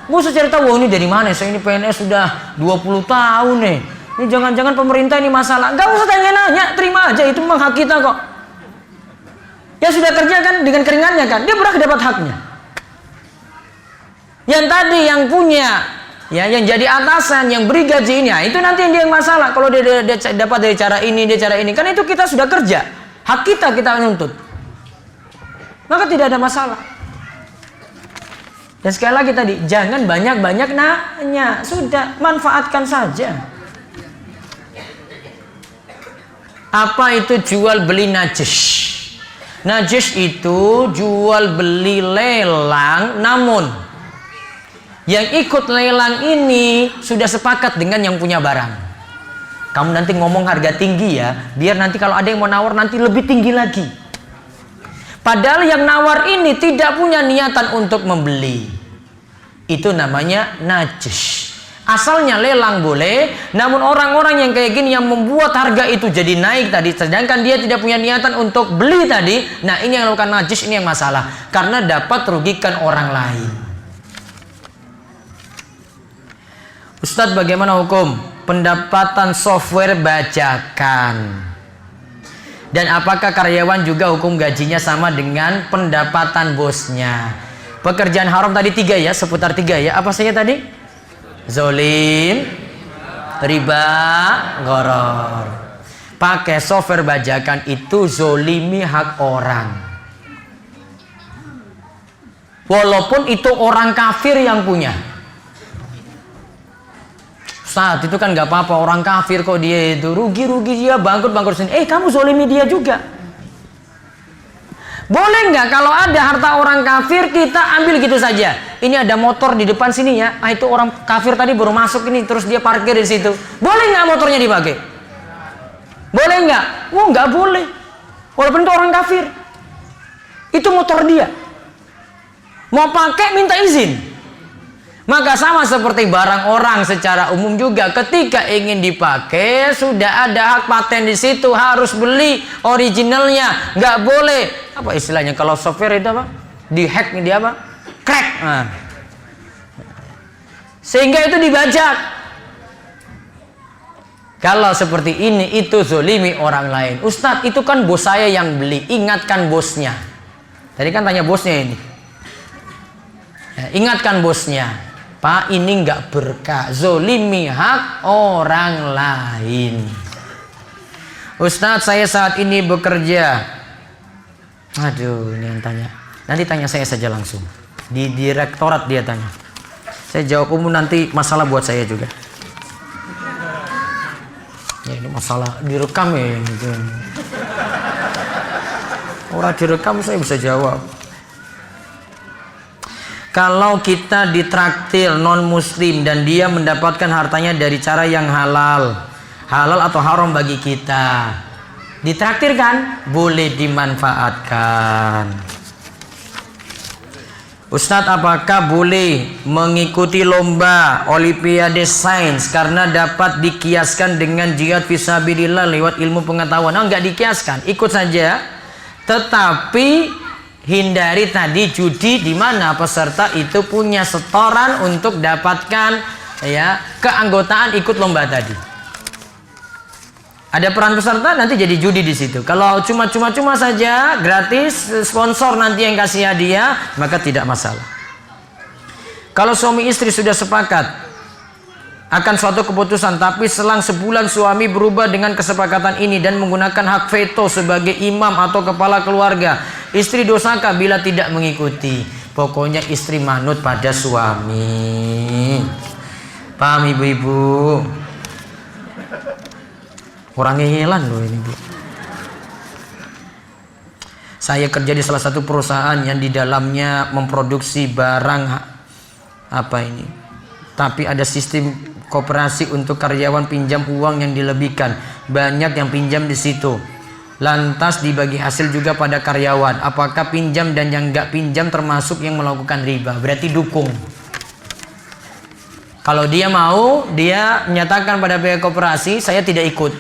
Gak usah cari tahu, ini dari mana? Saya ini PNS sudah 20 tahun nih. Ini jangan-jangan pemerintah ini masalah. Gak usah tanya-nanya, terima aja. Itu memang hak kita kok. Ya sudah kerja kan dengan keringannya kan, dia berhak dapat haknya. Yang tadi yang punya, ya yang jadi atasan, yang beri gaji ini, ya, itu nanti yang dia yang masalah. Kalau dia dapat dari cara ini, dia cara ini, kan itu kita sudah kerja, hak kita nuntut. Maka tidak ada masalah. Dan sekali lagi tadi, jangan banyak-banyak nanya, sudah manfaatkan saja. Apa itu jual beli najis? Najis itu jual beli lelang, namun yang ikut lelang ini sudah sepakat dengan yang punya barang. Kamu nanti ngomong harga tinggi ya, biar nanti kalau ada yang mau nawar nanti lebih tinggi lagi. Padahal yang nawar ini tidak punya niatan untuk membeli. Itu namanya najis. Asalnya lelang boleh, namun orang-orang yang kayak gini yang membuat harga itu jadi naik tadi, sedangkan dia tidak punya niatan untuk beli tadi, nah ini yang melakukan najis, ini yang masalah, karena dapat merugikan orang lain. Ustadz, bagaimana hukum pendapatan software bajakan? Dan apakah karyawan juga hukum gajinya sama dengan pendapatan bosnya? Pekerjaan haram tadi 3 ya, seputar 3 ya. Apa saja tadi? Zolim, riba, gharar. Pakai software bajakan itu zolimi hak orang. Walaupun itu orang kafir yang punya. Ustaz, itu kan gak apa-apa, orang kafir kok dia itu rugi-rugi dia, bangkrut sendiri. Kamu zolimi dia juga. Boleh nggak kalau ada harta orang kafir kita ambil gitu saja? Ini ada motor di depan sini ya. Itu orang kafir tadi baru masuk ini, terus dia parkir di situ. Boleh nggak motornya dipakai? Boleh nggak? Oh, nggak boleh. Walaupun itu orang kafir. Itu motor dia. Mau pakai minta izin. Maka sama seperti barang orang secara umum juga, ketika ingin dipakai sudah ada hak paten di situ, harus beli originalnya, nggak boleh apa istilahnya kalau software itu apa? Dihack dia apa? Crack. Nah. Sehingga itu dibajak. Kalau seperti ini itu zolimi orang lain. Ustadz, itu kan bos saya yang beli, ingatkan bosnya. Tadi kan tanya bosnya ini. Ya, ingatkan bosnya. Pak, ini nggak berkah, zolimi hak orang lain. Ustadz, saya saat ini bekerja. Aduh, ini yang tanya. Nanti tanya saya saja langsung. Di direktorat dia tanya. Saya jawab umum, nanti masalah buat saya juga. Ya, ini masalah direkam ya. Orang direkam saya bisa jawab. Kalau kita ditraktir non muslim dan dia mendapatkan hartanya dari cara yang halal atau haram bagi kita, ditraktir kan? Boleh dimanfaatkan. Ustadz, apakah boleh mengikuti lomba olimpiade sains karena dapat dikiaskan dengan jihad fisabilillah lewat ilmu pengetahuan? Oh, enggak dikiaskan, ikut saja. Tetapi hindari tadi judi di mana peserta itu punya setoran untuk dapatkan ya keanggotaan ikut lomba tadi. Ada peran peserta nanti jadi judi di situ. Kalau cuma saja gratis, sponsor nanti yang kasih hadiah, maka tidak masalah. Kalau suami istri sudah sepakat akan suatu keputusan, tapi selang sebulan suami berubah dengan kesepakatan ini dan menggunakan hak veto sebagai imam atau kepala keluarga, istri dosakah bila tidak mengikuti? Pokoknya istri manut pada suami. Paham ibu-ibu? Orang ngehelan loh ini, Bu. Saya kerja di salah satu perusahaan yang di dalamnya memproduksi barang apa ini, tapi ada sistem koperasi untuk karyawan pinjam uang yang dilebihkan. Banyak yang pinjam di situ. lantas dibagi hasil juga pada karyawan. Apakah pinjam dan yang enggak pinjam termasuk yang melakukan riba? Berarti dukung. Kalau dia mau, dia menyatakan pada pihak koperasi, saya tidak ikut.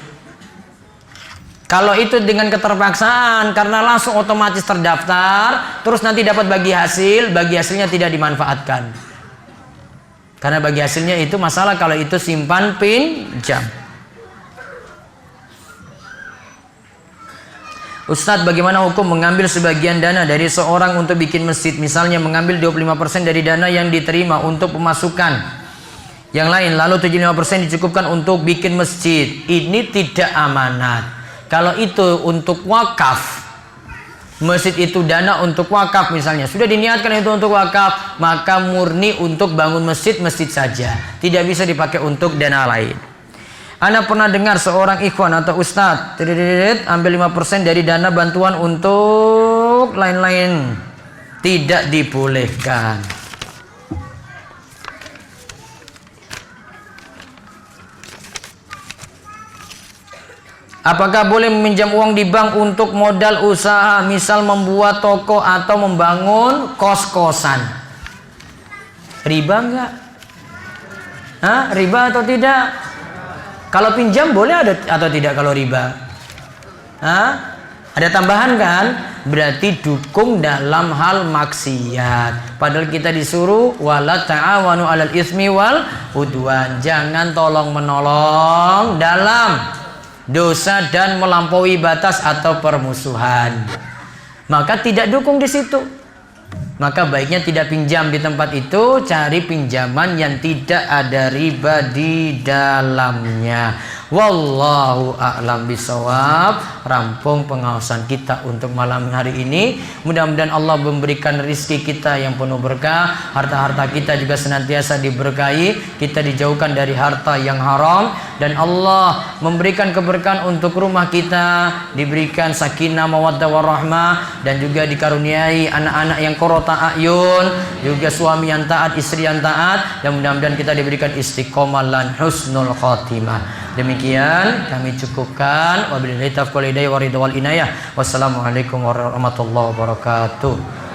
Kalau itu dengan keterpaksaan, karena langsung otomatis terdaftar, terus nanti dapat bagi hasilnya tidak dimanfaatkan. Karena bagi hasilnya itu masalah kalau itu simpan pinjam. Ustadz, bagaimana hukum mengambil sebagian dana dari seorang untuk bikin masjid? Misalnya mengambil 25% dari dana yang diterima untuk pemasukan yang lain, lalu 75% dicukupkan untuk bikin masjid. Ini tidak amanat. Kalau itu untuk wakaf, masjid itu dana untuk wakaf misalnya, sudah diniatkan itu untuk wakaf, maka murni untuk bangun masjid saja, tidak bisa dipakai untuk dana lain. Ana pernah dengar seorang ikhwan atau ustadz ambil 5% dari dana bantuan untuk lain-lain. Tidak dibolehkan. Apakah boleh meminjam uang di bank untuk modal usaha, misal membuat toko atau membangun kos-kosan? Riba enggak? Hah? Riba atau tidak? Kalau pinjam boleh atau tidak kalau riba? Hah? Ada tambahan kan? Berarti dukung dalam hal maksiat. Padahal kita disuruh wala ta'awanu 'alal itsmi wal udwan. Jangan tolong menolong dalam dosa dan melampaui batas atau permusuhan. Maka tidak dukung di situ. Maka baiknya tidak pinjam di tempat itu, cari pinjaman yang tidak ada riba di dalamnya. Wallahu a'lam bishawab. Rampung pengawasan kita untuk malam hari ini. Mudah-mudahan Allah memberikan rizki kita yang penuh berkah, harta-harta kita juga senantiasa diberkahi, kita dijauhkan dari harta yang haram, dan Allah memberikan keberkahan untuk rumah kita, diberikan sakinah mawaddah warahmah, dan juga dikaruniai anak-anak yang qurrata a'yun, juga suami yang taat, istri yang taat, dan mudah-mudahan kita diberikan istiqomah dan husnul khatimah. Demikian kami cukupkan. Wabillahi taufiq wal hidayah wa ridha wal inayah. Wassalamualaikum warahmatullahi wabarakatuh.